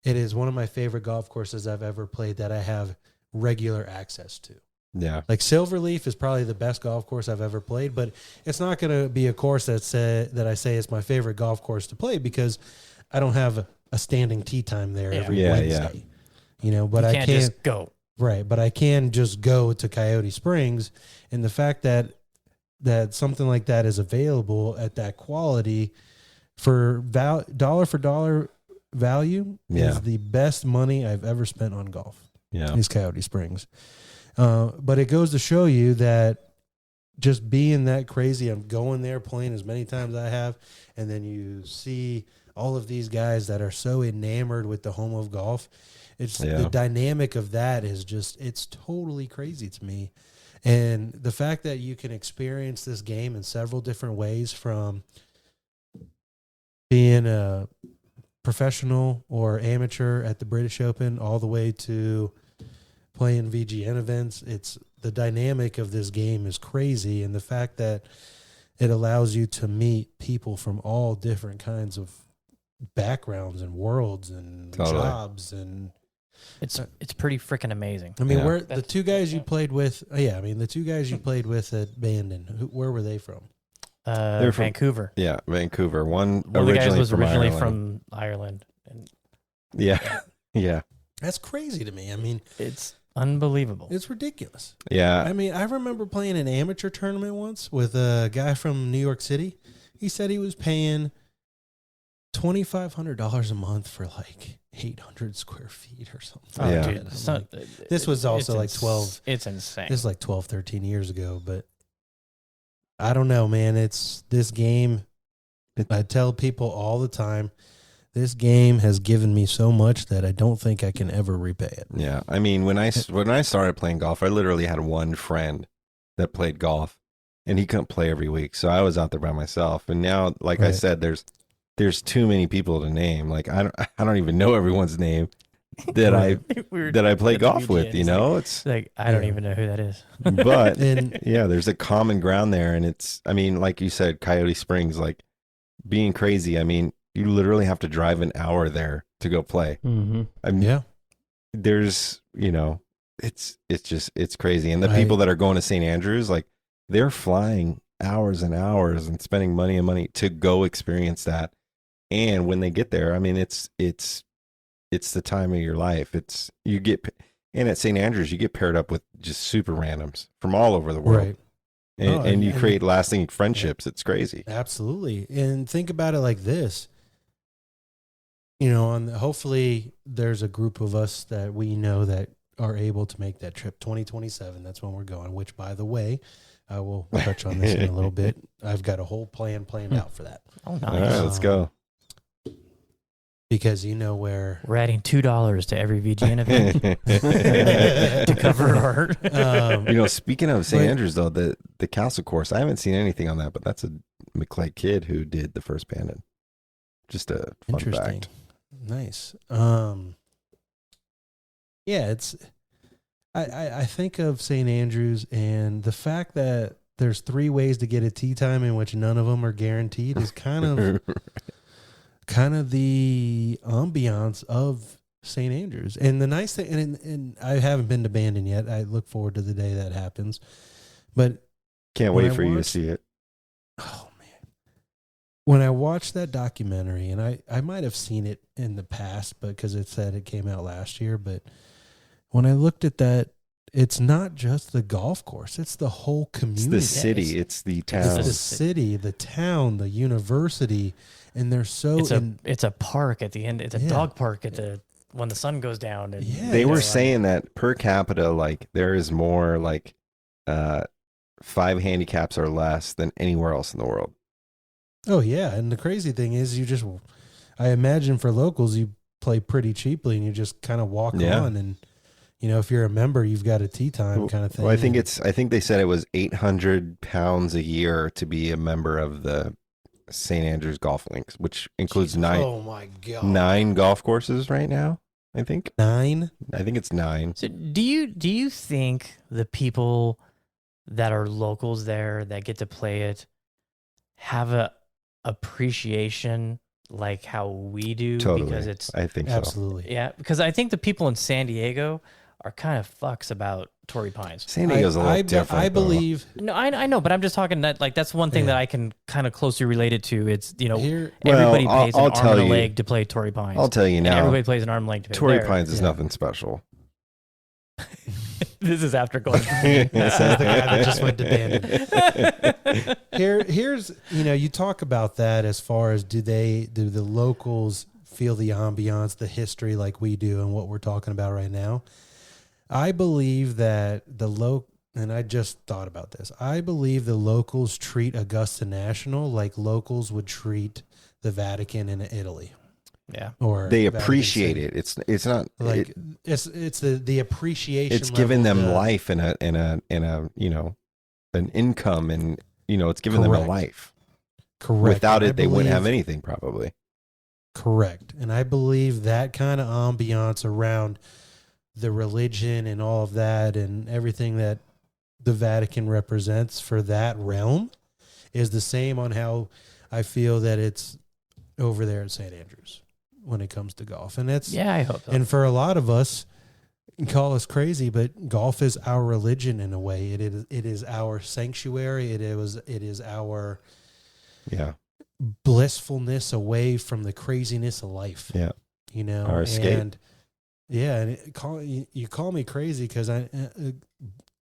it is one of my favorite golf courses I've ever played that I have regular access to. Yeah. Like Silverleaf is probably the best golf course I've ever played, but it's not going to be a course that I say is my favorite golf course to play because I don't have a standing tee time there every Wednesday. But I can't just go. Right, but I can just go to Coyote Springs, and the fact that something like that is available at that quality for dollar value is the best money I've ever spent on golf. Yeah. Is Coyote Springs. But it goes to show you that just being that crazy, I'm going there, playing as many times as I have, and then you see all of these guys that are so enamored with the home of golf. It's the dynamic of that is just, it's totally crazy to me. And the fact that you can experience this game in several different ways, from being a professional or amateur at the British Open all the way to playing VGN events, it's the dynamic of this game is crazy. And the fact that it allows you to meet people from all different kinds of backgrounds and worlds and jobs, and it's pretty freaking amazing. I mean, the two guys you played with, the two guys you played with at Bandon, where were they from? They're from Vancouver. Yeah, Vancouver. One of the guys was originally Ireland. from Ireland. And yeah. That's crazy to me. I mean, it's unbelievable. It's ridiculous. Yeah. I mean, I remember playing an amateur tournament once with a guy from New York City. He said he was paying $2,500 a month for like 800 square feet or something. Yeah. Dude, this was also like 12. It's insane. This is like 12, 13 years ago, but I don't know, man. It's this game. I tell people all the time, this game has given me so much that I don't think I can ever repay it. Yeah. I mean, when I started playing golf, I literally had one friend that played golf, and he couldn't play every week. So I was out there by myself. And now, like I said, there's too many people to name. Like I don't even know everyone's name that I play golf with, you know? It's like I don't even know who that is. But there's a common ground there, and it's, I mean, like you said, Coyote Springs, like being crazy. I mean, you literally have to drive an hour there to go play. Mm-hmm. I mean, there's, it's crazy. And the people that are going to St. Andrews, like they're flying hours and hours and spending money and money to go experience that. And when they get there, I mean, it's the time of your life. And at St. Andrews, you get paired up with just super randoms from all over the world. Right. And you create lasting friendships. It's crazy. Absolutely. And think about it like this. Hopefully there's a group of us that we know that are able to make that trip. 2027, that's when we're going, which, by the way, I will touch on this in a little bit. I've got a whole plan planned out for that. Oh, nice. All right, let's go. Because where we're adding $2 to every VGN event to cover our. Speaking of St. Andrews, though, the castle course, I haven't seen anything on that, but that's a McClay kid who did the first Bandit. Just a fun fact. Nice. It's. I think of St. Andrews and the fact that there's 3 ways to get a tee time in which none of them are guaranteed is kind of. Kind of the ambiance of St. Andrews. And the nice thing, and I haven't been to Bandon yet. I look forward to the day that happens. But can't wait for you to see it. Oh, man. When I watched that documentary, and I might have seen it in the past because it said it came out last year, but when I looked at that, it's not just the golf course. It's the whole community. It's the city. It's the town. It's the city, the town, the university. And they're it's a park at the end. It's a dog park when the sun goes down. And they were saying that per capita, like there is more like 5 handicaps or less than anywhere else in the world. Oh yeah, and the crazy thing is, I imagine for locals, you play pretty cheaply and you just kind of walk on, and if you're a member, you've got a tee time kind of thing. Well, I think they said it was £800 a year to be a member of the St. Andrews Golf Links, which includes 9. Oh my God! 9 golf courses right now. I think 9. I think it's 9. So do you think the people that are locals there that get to play it have a appreciation like how we do? Totally. Because I think so. Absolutely. Yeah, because I think the people in San Diego are kind of fucks about Torrey Pines. San Diego's a little different. I believe. No, I know, but I'm just talking that's one thing that I can kind of closely relate it to. It's everybody pays an arm and a leg to play Torrey Pines. I'll tell you now. Everybody plays an arm and leg to play Torrey Pines is nothing special. This is after going. This is the guy that just went to Bandon. Here's you talk about that as far as do the locals feel the ambiance, the history like we do, and what we're talking about right now. I believe that and I just thought about this. I believe the locals treat Augusta National like locals would treat the Vatican in Italy. Yeah, or they appreciate it. It's not like it's the appreciation. It's giving them life and an income, and it's giving them a life. Correct. Without it, they wouldn't have anything probably. Correct, and I believe that kind of ambiance around the religion and all of that and everything that the Vatican represents for that realm is the same on how I feel that it's over there at St. Andrews when it comes to golf. And I hope so. And for a lot of us, call us crazy, but golf is our religion in a way. It is our sanctuary. It is our blissfulness away from the craziness of life. Yeah. Our escape. And you call me crazy because I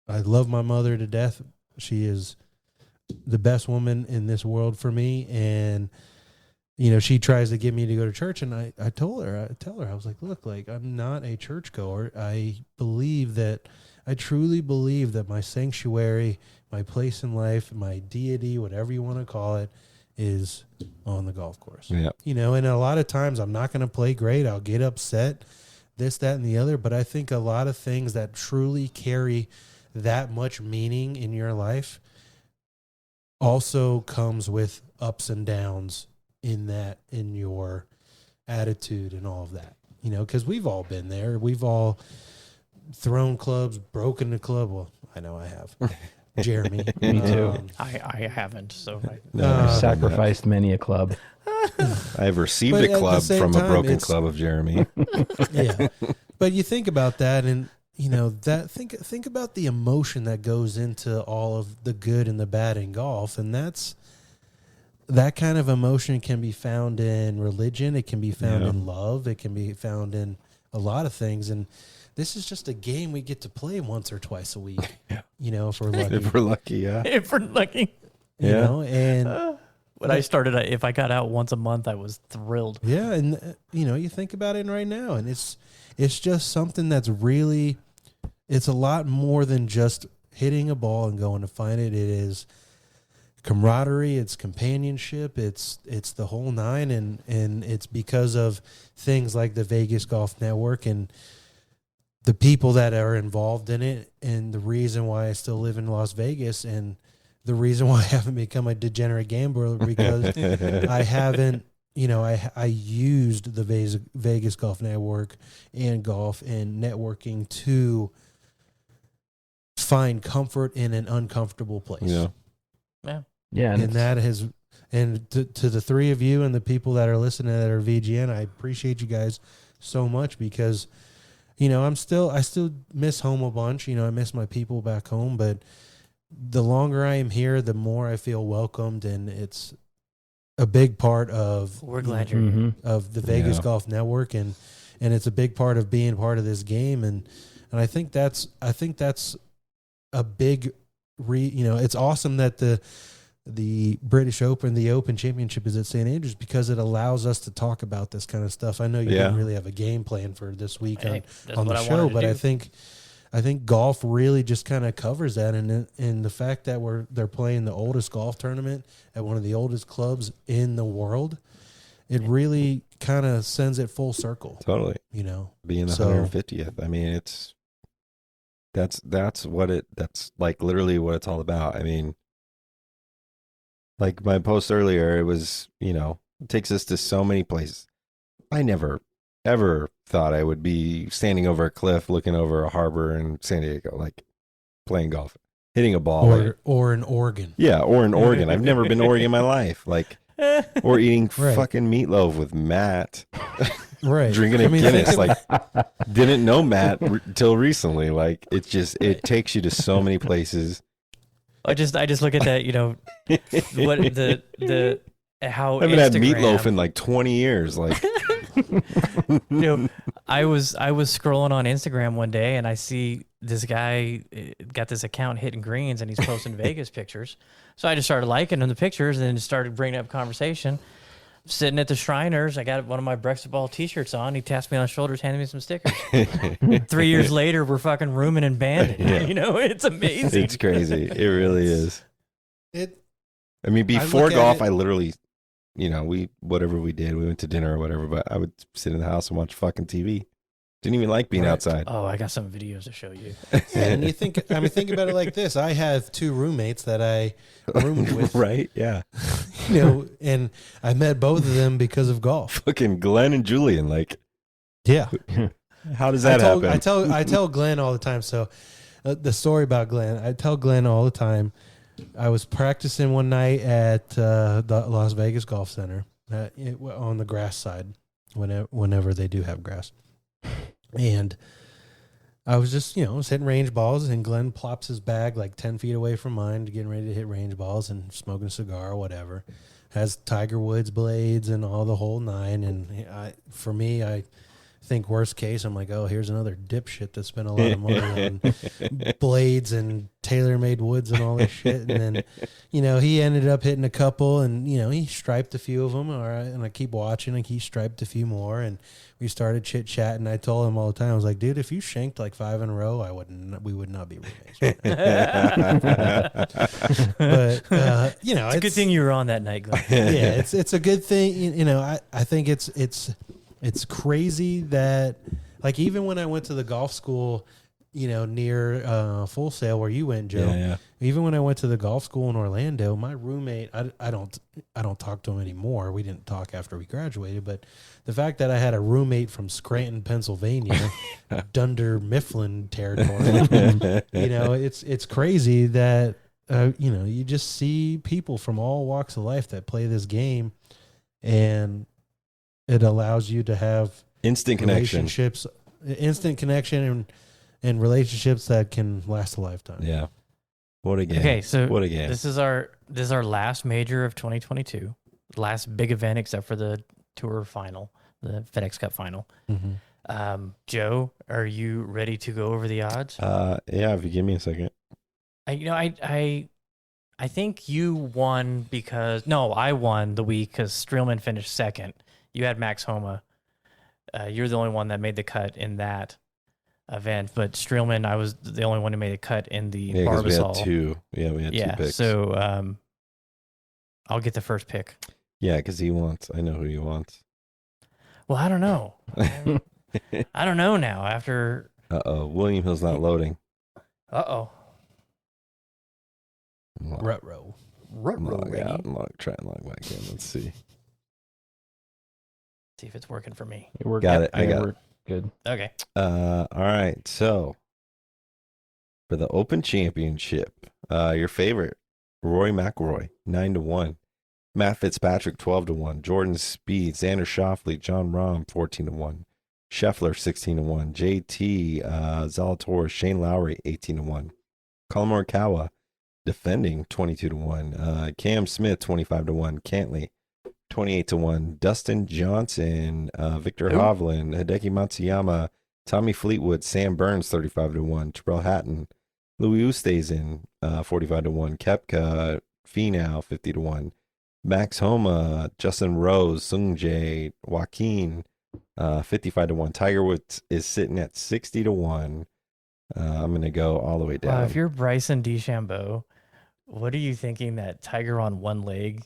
love my mother to death. She is the best woman in this world for me, and she tries to get me to go to church, and I tell her, I was like, look, like I'm not a churchgoer. I truly believe that my sanctuary, my place in life, my deity, whatever you want to call it, is on the golf course. Yeah. And a lot of times I'm not going to play great. I'll get upset, this, that, and the other. But I think a lot of things that truly carry that much meaning in your life also comes with ups and downs in your attitude and all of that. Because we've all been there. We've all thrown clubs, broken the club. Well, I know I have. Jeremy. Me too. I haven't, so I've sacrificed many a club. I've received a club from a broken club of Jeremy. Yeah. But you think about that, and that think about the emotion that goes into all of the good and the bad in golf, and that kind of emotion can be found in religion. It can be found in love. It can be found in a lot of things. And this is just a game we get to play once or twice a week. If we're lucky. If we're lucky, yeah. If we're lucky. And when I started, if I got out once a month, I was thrilled. Yeah, and you think about it right now, and it's just something that's really, it's a lot more than just hitting a ball and going to find it. It is camaraderie, it's companionship, it's the whole nine, and it's because of things like the Vegas Golf Network and the people that are involved in it, and the reason why I still live in Las Vegas, and the reason why I haven't become a degenerate gambler, because I haven't, I used the Vegas Golf Network and golf and networking to find comfort in an uncomfortable place. Yeah, and that has, and to the three of you and the people that are listening that are VGN, I appreciate you guys so much, because, I still miss home a bunch. I miss my people back home, but the longer I am here, the more I feel welcomed, and it's a big part of. We're glad you're here. Of the Vegas Golf Network, and it's a big part of being part of this game, and I think that's a big it's awesome that the British Open, the Open Championship is at St. Andrews, because it allows us to talk about this kind of stuff. I know you didn't really have a game plan for this week on the show, but I think golf really just kind of covers that, and the fact that they're playing the oldest golf tournament at one of the oldest clubs in the world, it really kind of sends it full circle. Totally. Being the 150th. I mean, that's like literally what it's all about. I mean, like my post earlier, it was, it takes us to so many places. I never, ever thought I would be standing over a cliff, looking over a harbor in San Diego, like playing golf, hitting a ball. Or in Oregon. Yeah, or in Oregon. I've never been to Oregon in my life. Like, or eating fucking meatloaf with Matt. Right. Drinking a Guinness. Like, didn't know Matt till recently. Like, it takes you to so many places. I just look at that, what the how I haven't had Instagram, meatloaf in like 20 years. Like, I was scrolling on Instagram one day, and I see this guy got this account hitting greens, and he's posting Vegas pictures. So I just started liking him the pictures, and then started bringing up conversation. Sitting at the Shriners, I got one of my Brexit Ball t-shirts on. He tapped me on the shoulders, handed me some stickers. 3 years later, we're fucking rooming and banding. It's amazing. It's crazy. It really is. I mean, before golf, I literally, whatever we did, we went to dinner or whatever, but I would sit in the house and watch fucking TV. Didn't even like being outside. Oh, I got some videos to show you. And you think about it like this. I have two roommates that I roomed with. Right? Yeah. And I met both of them because of golf. Fucking Glenn and Julian, like. Yeah. How does that happen? I tell Glenn all the time. So the story about Glenn, I tell Glenn all the time. I was practicing one night at the Las Vegas Golf Center on the grass side, whenever they do have grass. And I was just, hitting range balls, and Glenn plops his bag like 10 feet away from mine, getting ready to hit range balls and smoking a cigar or whatever. Has Tiger Woods blades and all the whole nine. And for me, I think worst case, I'm like, oh, here's another dipshit that spent a lot of money on blades and tailor-made woods and all this shit. And then, he ended up hitting a couple, and, he striped a few of them. All right. And I keep watching, and he striped a few more, and we started chit-chatting. I told him all the time, I was like, dude, if you shanked like 5 in a row, we would not be roommates. But, it's a good thing you were on that night, Glenn. Yeah, it's a good thing. I think it's crazy that, like, even when I went to the golf school, near Full Sail where you went, Joe. Yeah. Even when I went to the golf school in Orlando, my roommate, I don't talk to him anymore. We didn't talk after we graduated, but the fact that I had a roommate from Scranton, Pennsylvania, Dunder Mifflin territory, it's crazy that you just see people from all walks of life that play this game, and it allows you to have instant connection, instant connection, and relationships that can last a lifetime. Yeah. What a game. Okay, so what a game. This is our last major of 2022, last big event except for the tour final, the FedEx Cup final. Mm-hmm. Joe, are you ready to go over the odds? Yeah, if you give me a second. I think you won because I won the week because Streelman finished second. You had Max Homa. You're the only one that made the cut in that event, but Streelman, I was the only one who made a cut in the Barbasol. We had two. Yeah, we had two picks. So I'll get the first pick. Yeah, because he wants. I know who he wants. Well, I don't know. I don't know now. After William Hill's not loading. Ruh-roh. Try and log back in. Let's see. See if it's working for me. It worked. Got it. I got it. Good. Okay. All right. So for the Open Championship, your favorite, Rory McIlroy, 9-1. Matt Fitzpatrick, 12-1. Jordan Speed, Xander Schauffele, John Rahm, 14-1. Scheffler, 16-1. JT Zalatoris, Shane Lowry, 18-1. Colin Morikawa, defending, 22-1. Cam Smith, 25-1. Cantley, 28-1. Dustin Johnson, Victor Hovland, Hideki Matsuyama, Tommy Fleetwood, Sam Burns, 35-1. Terrell Hatton, Louis Oosthuizen, 45-1. Koepka, Finau, 50-1. Max Homa, Justin Rose, Sung Jae, Joaquin, 55-1. Tiger Woods is sitting at 60-1. I'm going to go all the way down. Wow, if you're Bryson DeChambeau, what are you thinking that Tiger on one leg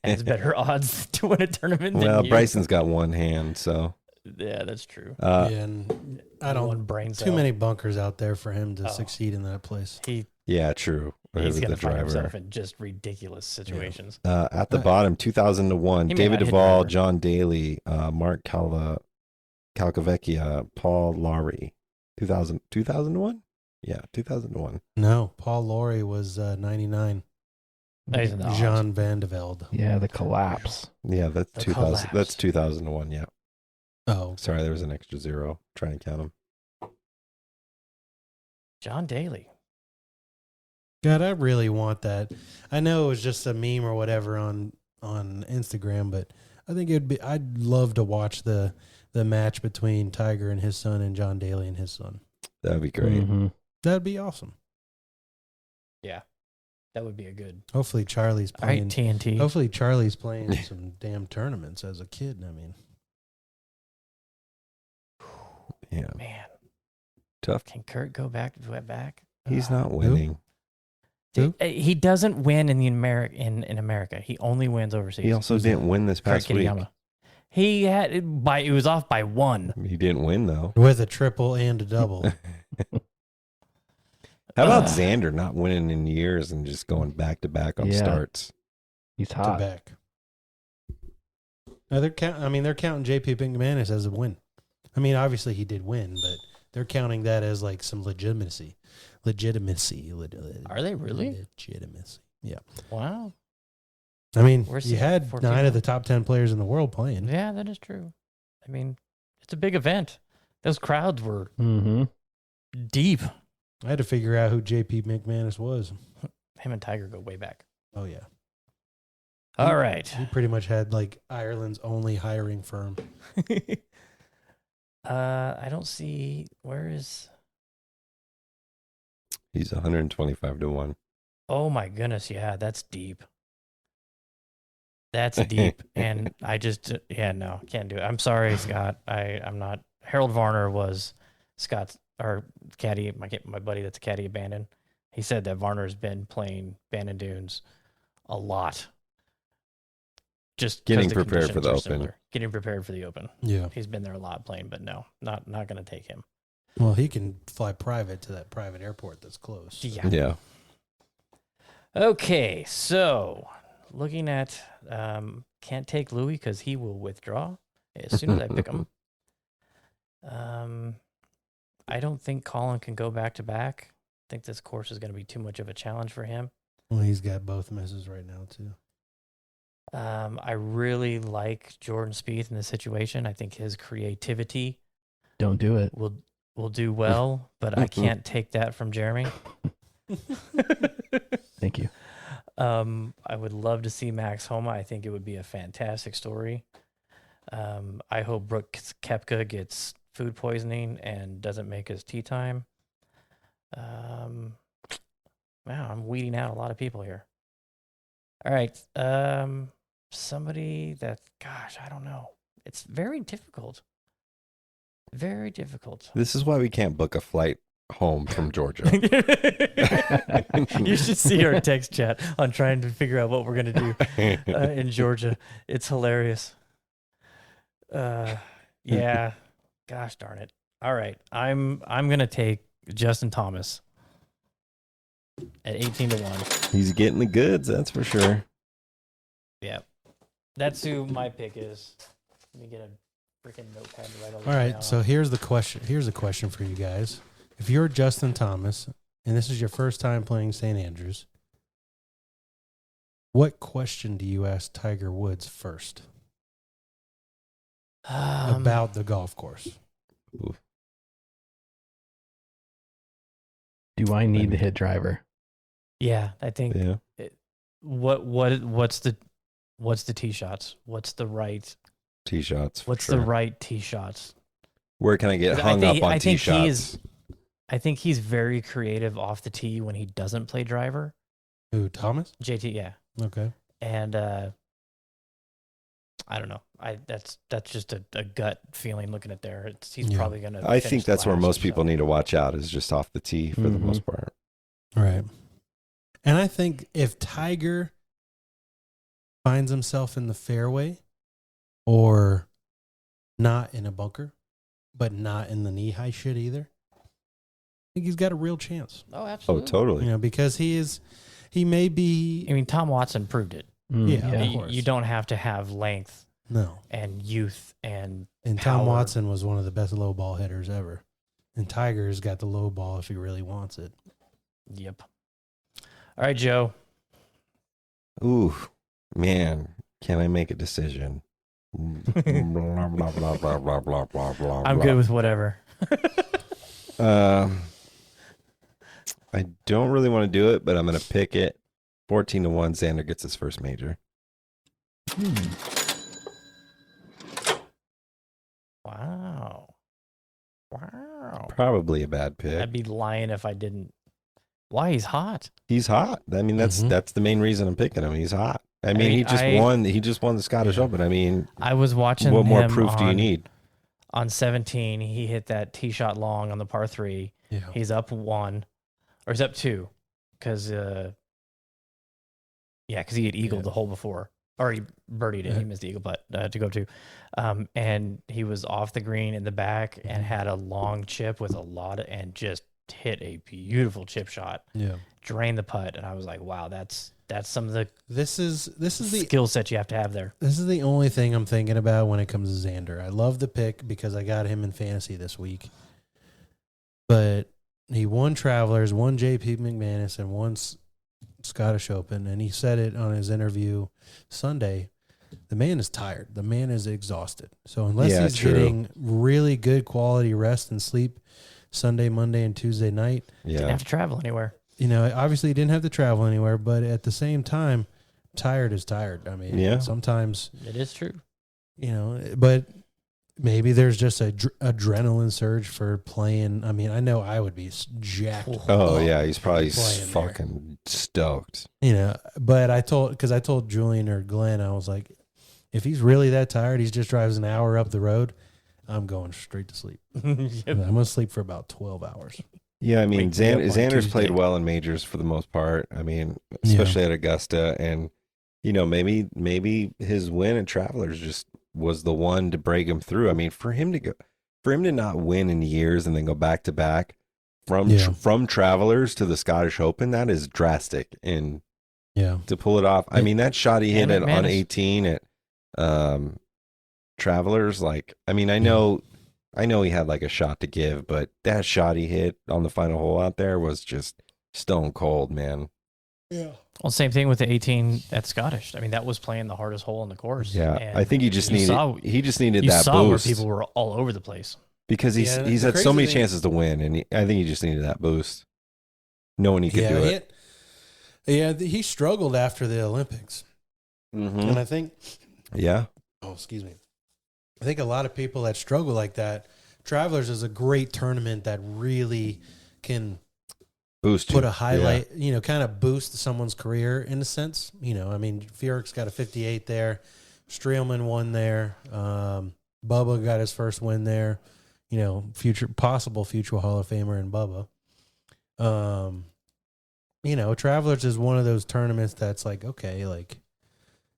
has better odds to win a tournament than Well, you? Bryson's got one hand, so. Yeah, that's true. And I don't One brain too cell. many bunkers out there for him to succeed in that place. Yeah, true. He's going the to find driver. himself in just ridiculous situations. At the bottom, 2000-1. He may David not hit Duvall, driver. John Daly, Mark Calcavecchia, Paul Lawrie. 2001? Yeah, 2001. No, Paul Lawrie was 99. He's in the odds. Jean Van de Velde. Yeah, the collapse. Yeah, that's The 2000. collapse. That's 2001. Yeah. Oh, Sorry, there was an extra zero. Trying to count them. John Daly. God, I really want that. I know it was just a meme or whatever on Instagram, but I think I'd love to watch the match between Tiger and his son and John Daly and his son. That'd be great. Mhm. That'd be awesome. Yeah, that would be a good. Hopefully Charlie's All right, playing. TNT. Hopefully Charlie's playing some damn tournaments as a kid. I mean, Yeah, Man, tough. can Kurt go back? He's not winning. He doesn't win in the in America. He only wins overseas. He also didn't win this Kurt past week. Kitayama. He had it was off by one. He didn't win though. with a triple and a double. How about Xander not winning in years and just going back to back on Yeah. starts? He's to hot. back. Now they're counting JP McManus as a win. I mean, obviously he did win, but they're counting that as like some legitimacy. Are they really? Legitimacy. Yeah. Wow. I mean, We're you seeing had 14 9 of the top 10 players in the world playing. Yeah, that is true. I mean, it's a big event. Those crowds were Mm-hmm. deep. I had to figure out who JP McManus was. Him and Tiger go way back. Oh, yeah. All right. He pretty much had like Ireland's only hiring firm. I don't see where is. He's 125-1. Oh my goodness, yeah, that's deep. That's deep, and I just no, can't do it. I'm sorry, Scott. I'm not. Harold Varner was Scott's or caddy. My buddy that's a caddy at Bandon. He said that Varner's been playing Bandon Dunes a lot. Just 'cause Getting the prepared for conditions the are Open. similar. Getting prepared for the Open. Yeah. He's been there a lot playing, but no, not going to take him. Well, he can fly private to that private airport that's close. Yeah. Yeah. Okay, so looking at can't take Louis because he will withdraw as soon as I pick him. I don't think Colin can go back to back. I think this course is going to be too much of a challenge for him. Well, he's got both misses right now, too. I really like Jordan Spieth in this situation. I think his creativity Don't do it. will. will do well, but I can't take that from Jeremy. Thank you. I would love to see Max Homa. I think it would be a fantastic story. I hope Brooks Koepka gets food poisoning and doesn't make his tee time. Wow, I'm weeding out a lot of people here. All right. Somebody that, gosh, I don't know. It's very difficult. Very difficult. This is why we can't book a flight home from Georgia. You should see our text chat on trying to figure out what we're going to do in Georgia. It's hilarious. Yeah. Gosh darn it. All right. I'm going to take Justin Thomas at 18-1. He's getting the goods, that's for sure. Yeah. That's who my pick is. Let me get a freaking notepad to write all this All right, down so on. here's the question. Here's a question for you guys. If you're Justin Thomas and this is your first time playing St. Andrews, what question do you ask Tiger Woods first about the golf course? Do I need to hit driver? Yeah, I think Yeah. what's the tee shots? What's the right Tee shots. for what's sure. the right tee shots? Where can I get 'Cause hung up on I tee think shots? he is I think he's very creative off the tee when he doesn't play driver. Who, Thomas? JT, yeah. Okay. And I don't know. That's just a gut feeling looking at there. He's Yeah. probably gonna. I finish think that's where last, most people so. need to watch out is just off the tee for the Mhm. most part. Right. And I think if Tiger finds himself in the fairway or not in a bunker, but not in the knee-high shit either, I think he's got a real chance. Oh, Oh, absolutely. totally. You know, because he may be, I mean, Tom Watson proved it. Yeah. Of You- course. You don't have to have length no. and youth and And Tom power. Watson was one of the best low ball hitters ever. And Tiger's got the low ball if he really wants it. Yep. All right, Joe. Ooh, man, can I make a decision? Blah, blah, blah, blah, blah, blah, blah, blah, I'm good with whatever. I don't really want to do it, but I'm going to pick it. 14-1, Xander gets his first major. Wow. Wow. Probably a bad pick. I'd be lying if I didn't. Why? He's hot. He's hot. I mean, that's the main reason I'm picking him. He's hot. I mean, mean, he just won. He just won the Scottish Open. I mean, I was watching what more him proof do you need? On 17, he hit that tee shot long on the par 3. Yeah. He's up 1, or he's up 2, because because he had eagled the hole before, or he birdied it. He missed the eagle putt to go to, and he was off the green in the back and had a long chip with and just hit a beautiful chip shot, Yeah. drained the putt, and I was like, wow, that's some of the This is the skill set you have to have there. This is the only thing I'm thinking about when it comes to Xander. I love the pick because I got him in fantasy this week. But he won Travelers, won JP McManus, and won Scottish Open. And he said it on his interview Sunday. The man is tired. The man is exhausted. So unless he's getting really good quality rest and sleep Sunday, Monday, and Tuesday night, Didn't Yeah. have to travel anywhere. you know, obviously he didn't have to travel anywhere, but at the same time, tired is tired. I mean, Yeah. sometimes, It is true. you know, but maybe there's just a adrenaline surge for playing. I mean, I know I would be jacked. Oh, up, yeah. He's probably playing there. fucking stoked. You know, but I told Julian or Glenn, I was like, if he's really that tired, he just drives an hour up the road, I'm going straight to sleep. I'm going to sleep for about 12 hours. Yeah, I mean, Wake me up on Xander's played Tuesday. well in majors for the most part. I mean, especially at Augusta, and you know, maybe his win at Travelers just was the one to break him through. I mean, for him to not win in years and then go back to back from Travelers to the Scottish Open, that is drastic. And Yeah. to pull it off, I mean, that shot he hit And on McManus. 18 at Travelers, like, I mean, I know he had like a shot to give, but that shot he hit on the final hole out there was just stone cold, man. Yeah. Well, same thing with the 18 at Scottish. I mean, that was playing the hardest hole in the course. Yeah, And I think he just needed saw- he just needed you that saw boost. where people were all over the place. because he's the had crazy so many thing- chances to win, and I think he just needed that boost, knowing he could do it. He struggled after the Olympics, and I think. Yeah. Oh, excuse me. I think a lot of people that struggle like that, Travelers is a great tournament that really can Boost put you. a highlight, kind of boost someone's career in a sense. I mean, Furyk's got a 58 there. Streelman won there. Bubba got his first win there. Possible future Hall of Famer in Bubba. Travelers is one of those tournaments that's like, okay, like,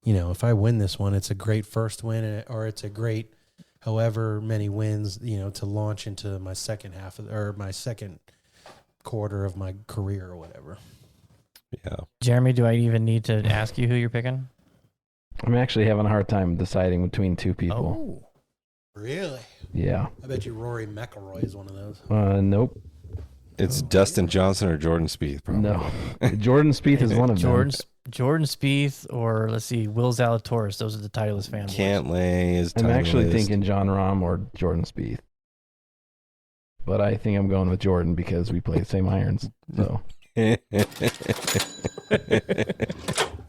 if I win this one, it's a great first win, or it's a great however many wins, to launch into my second half or my second quarter of my career or whatever. Yeah. Jeremy, do I even need to ask you who you're picking? I'm actually having a hard time deciding between two people. Oh, Really? Yeah. I bet you Rory McIlroy is one of those. Nope. It's Dustin Johnson or Jordan Spieth, probably. No. Jordan Spieth is one of them. Jordan Spieth, or let's see, Will Zalatoris. Those are the Titleist fanboys. Cantlay is. I'm actually Titleist. thinking John Rahm or Jordan Spieth. But I think I'm going with Jordan because we play the same irons. So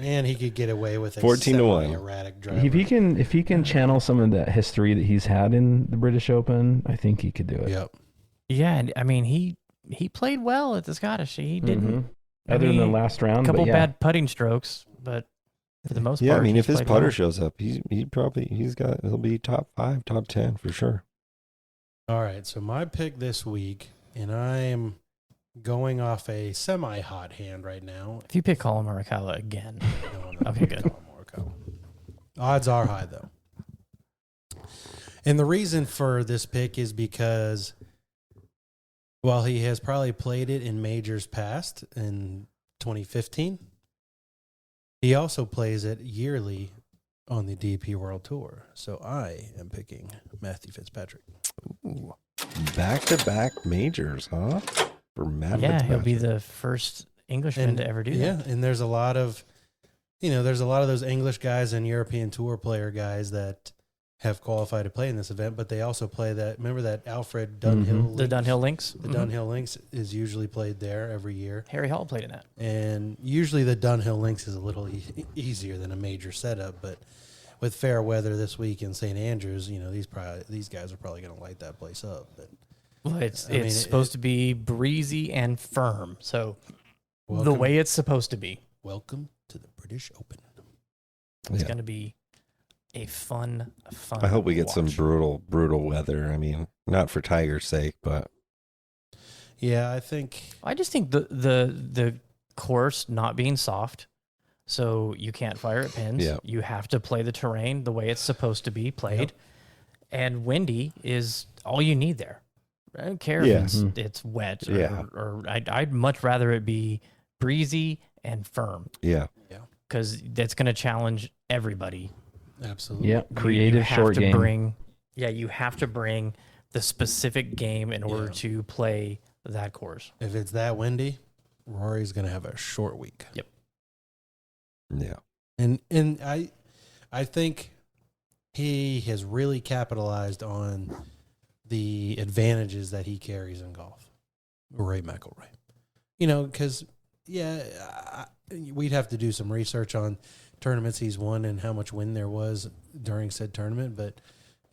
And he could get away with a 14-1 erratic driver. if he can channel some of that history that he's had in the British Open, I think he could do it. Yep. Yeah, and I mean he played well at the Scottish. He didn't. Other than the last round, a couple but yeah. bad putting strokes, but for the most Yeah, part, I mean, he's if his played putter well. shows up, he'll be top 5, top 10 for sure. All right, so my pick this week, and I'm going off a semi-hot hand right now. If you pick Colin Morikawa again, No, Okay, good. Colin Morikawa. Odds are high, though. And the reason for this pick is because while he has probably played it in majors past in 2015, he also plays it yearly on the DP World Tour. So I am picking Matthew Fitzpatrick. Ooh. Back-to-back majors, huh? For Matt yeah, he'll Fitzpatrick. be the first Englishman to ever do that. And there's a lot of, those English guys and European Tour player guys that have qualified to play in this event, but they also play that. Remember that Alfred Dunhill? The Dunhill Links. The Dunhill Links is usually played there every year. Harry Hall played in that. And usually the Dunhill Links is a little easier than a major setup, but with fair weather this week in St. Andrews, these guys are probably going to light that place up. But Well, it's supposed to be breezy and firm, so the way it's supposed to be. Welcome to the British Open. It's going to be a fun. I hope we get watch. some brutal weather. I mean, not for Tiger's sake, but Yeah, I think. I just think the course not being soft, so you can't fire at pins. Yeah. You have to play the terrain the way it's supposed to be played, Yep. and windy is all you need there. I don't care Yeah. if it's wet, Yeah. or I'd much rather it be breezy and firm, yeah. because that's going to challenge everybody. Absolutely. Yeah, creative have short to game. you have to bring the specific game in order Yeah. to play that course. If it's that windy, Rory's going to have a short week. Yeah. And I think he has really capitalized on the advantages that he carries in golf. Rory McIlroy. Because, we'd have to do some research on tournaments he's won and how much wind there was during said tournament. But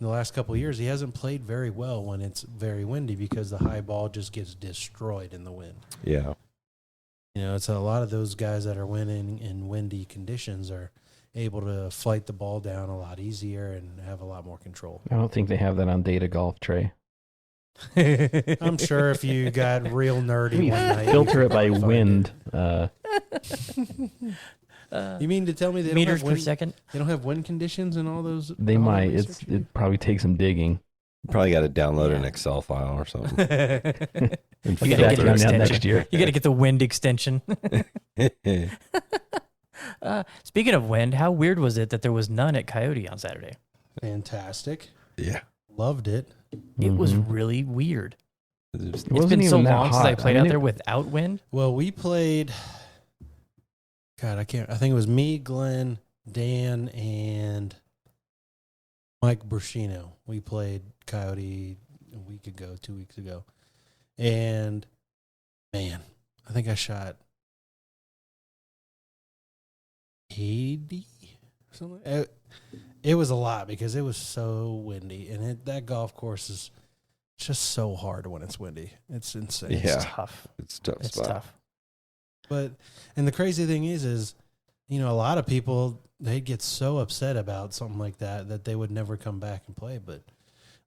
in the last couple of years, he hasn't played very well when it's very windy because the high ball just gets destroyed in the wind. Yeah. It's a lot of those guys that are winning in windy conditions are able to flight the ball down a lot easier and have a lot more control. I don't think they have that on Data Golf, Trey. I'm sure if you got real nerdy one night, Filter you it by could find wind. You mean to tell me they don't Meters have per wind, second. they don't have wind conditions and all those? They all that might. research? It probably takes some digging. Probably got to download an Excel file or something. And You feed gotta that get the down extension. next year. You got to get the wind extension. Speaking of wind, how weird was it that there was none at Coyote on Saturday? Fantastic. Yeah. Loved it. It was really weird. It It's wasn't been so even that long since I hot. played I out mean, there without wind. Well, we played. God, I think it was me, Glenn, Dan, and Mike Bruschino. We played Coyote a week ago, 2 weeks ago. And, man, I think I shot 80 or something. It was a lot because it was so windy. And that golf course is just so hard when it's windy. It's insane. Yeah. It's tough. It's tough. It's spot. tough. But, and the crazy thing is, you know, a lot of people, they get so upset about something like that they would never come back and play. But,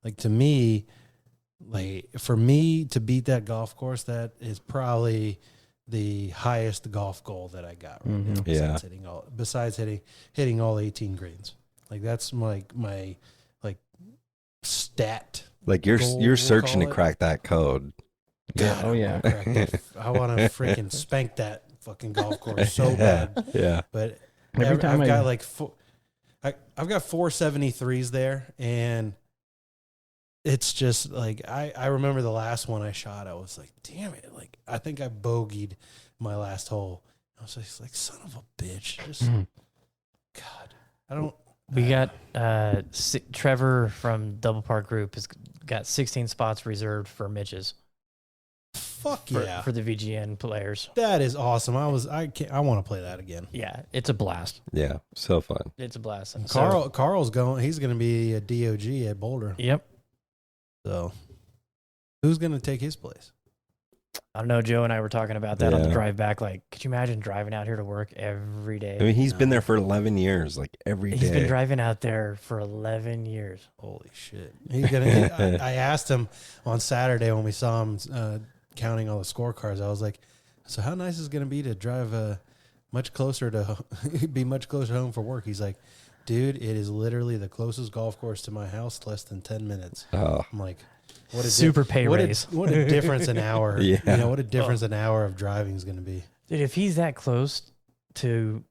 like, to me, like, for me to beat that golf course, that is probably the highest golf goal that I got right now. Besides hitting all 18 greens. Like, that's my stat. Like, goal, you're we'll searching to call it. crack that code. God, Oh, yeah. I want to freaking spank that fucking golf course so bad. Yeah. But Every time I've got like I've got 473s there, and it's just like I remember the last one I shot. I was like, damn it! Like, I think I bogeyed my last hole. I was just like, son of a bitch! Just God, I don't. We got Trevor from Double Park Group has got 16 spots reserved for Mitch's. Fuck For, yeah! for the VGN players. That is awesome. I want to play that again. Yeah, it's a blast. Yeah. So fun. It's a blast. Carl's going. He's going to be a DOG at Boulder. Yep. So, who's going to take his place? I don't know. Joe and I were talking about that on the Yeah. drive back. Like, could you imagine driving out here to work every day? I mean, he's been there for 11 years, like every day. He's been driving out there for 11 years. Holy shit! He's gonna. I asked him on Saturday when we saw him counting all the scorecards. I was like, "So how nice is it going to be to drive much closer to be much closer home for work?" He's like, "Dude, it is literally the closest golf course to my house, less than 10 minutes." Oh, I'm like, "What a Super pay raise. What a difference an hour! Yeah. You know what a difference an hour of driving is going to be." Dude, if he's that close to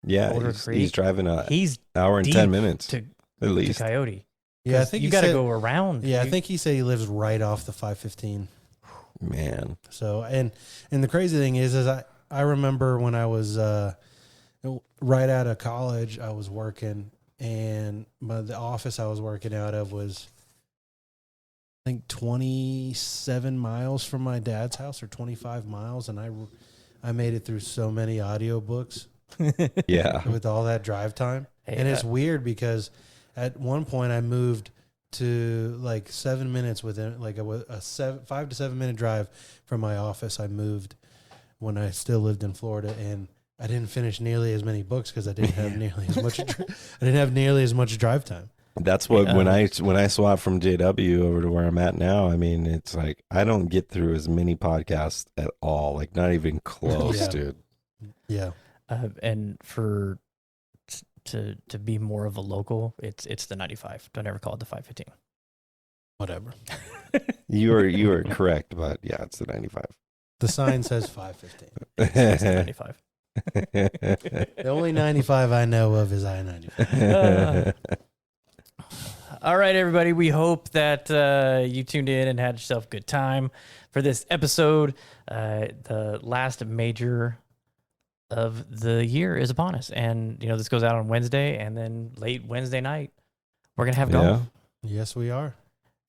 yeah. Boulder He's Creek, driving an he's hour and deep 10 minutes to at least. Coyote. Yeah, I think you he got to said- go around. Yeah, I You- think he said he lives right off the 515. Man. So, and the crazy thing is I remember when I was right out of college, I was working, and the office I was working out of was, I think, 27 miles from my dad's house, or 25 miles, and I made it through so many audiobooks Yeah. with all that drive time. Hey, And it's weird because at one point I moved to like 7 minutes within like a 5 to 7 minute drive from my office. I moved when I still lived in Florida, and I didn't finish nearly as many books because I didn't have nearly as much. I didn't have nearly as much drive time. That's what when I swapped from JW over to where I'm at now, I mean, it's like I don't get through as many podcasts at all, like not even close, Yeah. dude. Yeah, and for to be more of a local, it's the 95. Don't ever call it the 515. whatever. You are correct, but yeah, it's the 95. The sign says 515. It's the 95. The only 95 I know of is I-95. All right, everybody. We hope that you tuned in and had yourself a good time for this episode. The last major of the year is upon us, and this goes out on Wednesday, and then late Wednesday night we're gonna have golf. Yes, we are.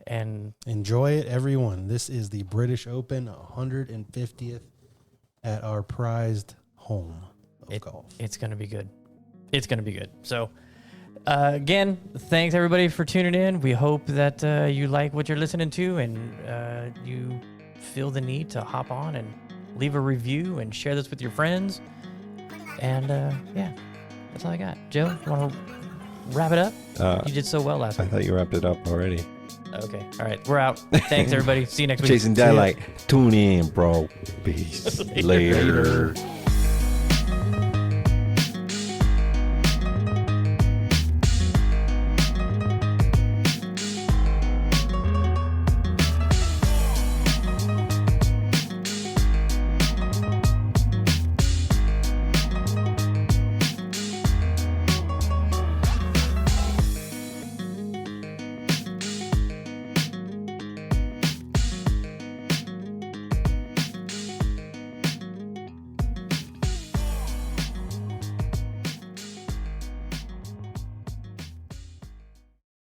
And Enjoy it, everyone. This is the British Open 150th at our prized home of golf. it's gonna be good. It's gonna be good. So again, thanks everybody for tuning in. We hope that you like what you're listening to, and you feel the need to hop on and leave a review and share this with your friends. And yeah, that's all I got. Joe, you want to wrap it up? You did so well last I week. thought you wrapped it up already. Okay. All right. We're out. Thanks, everybody. See you next week. Chasing Daylight. Tune in, bro. Peace. Later.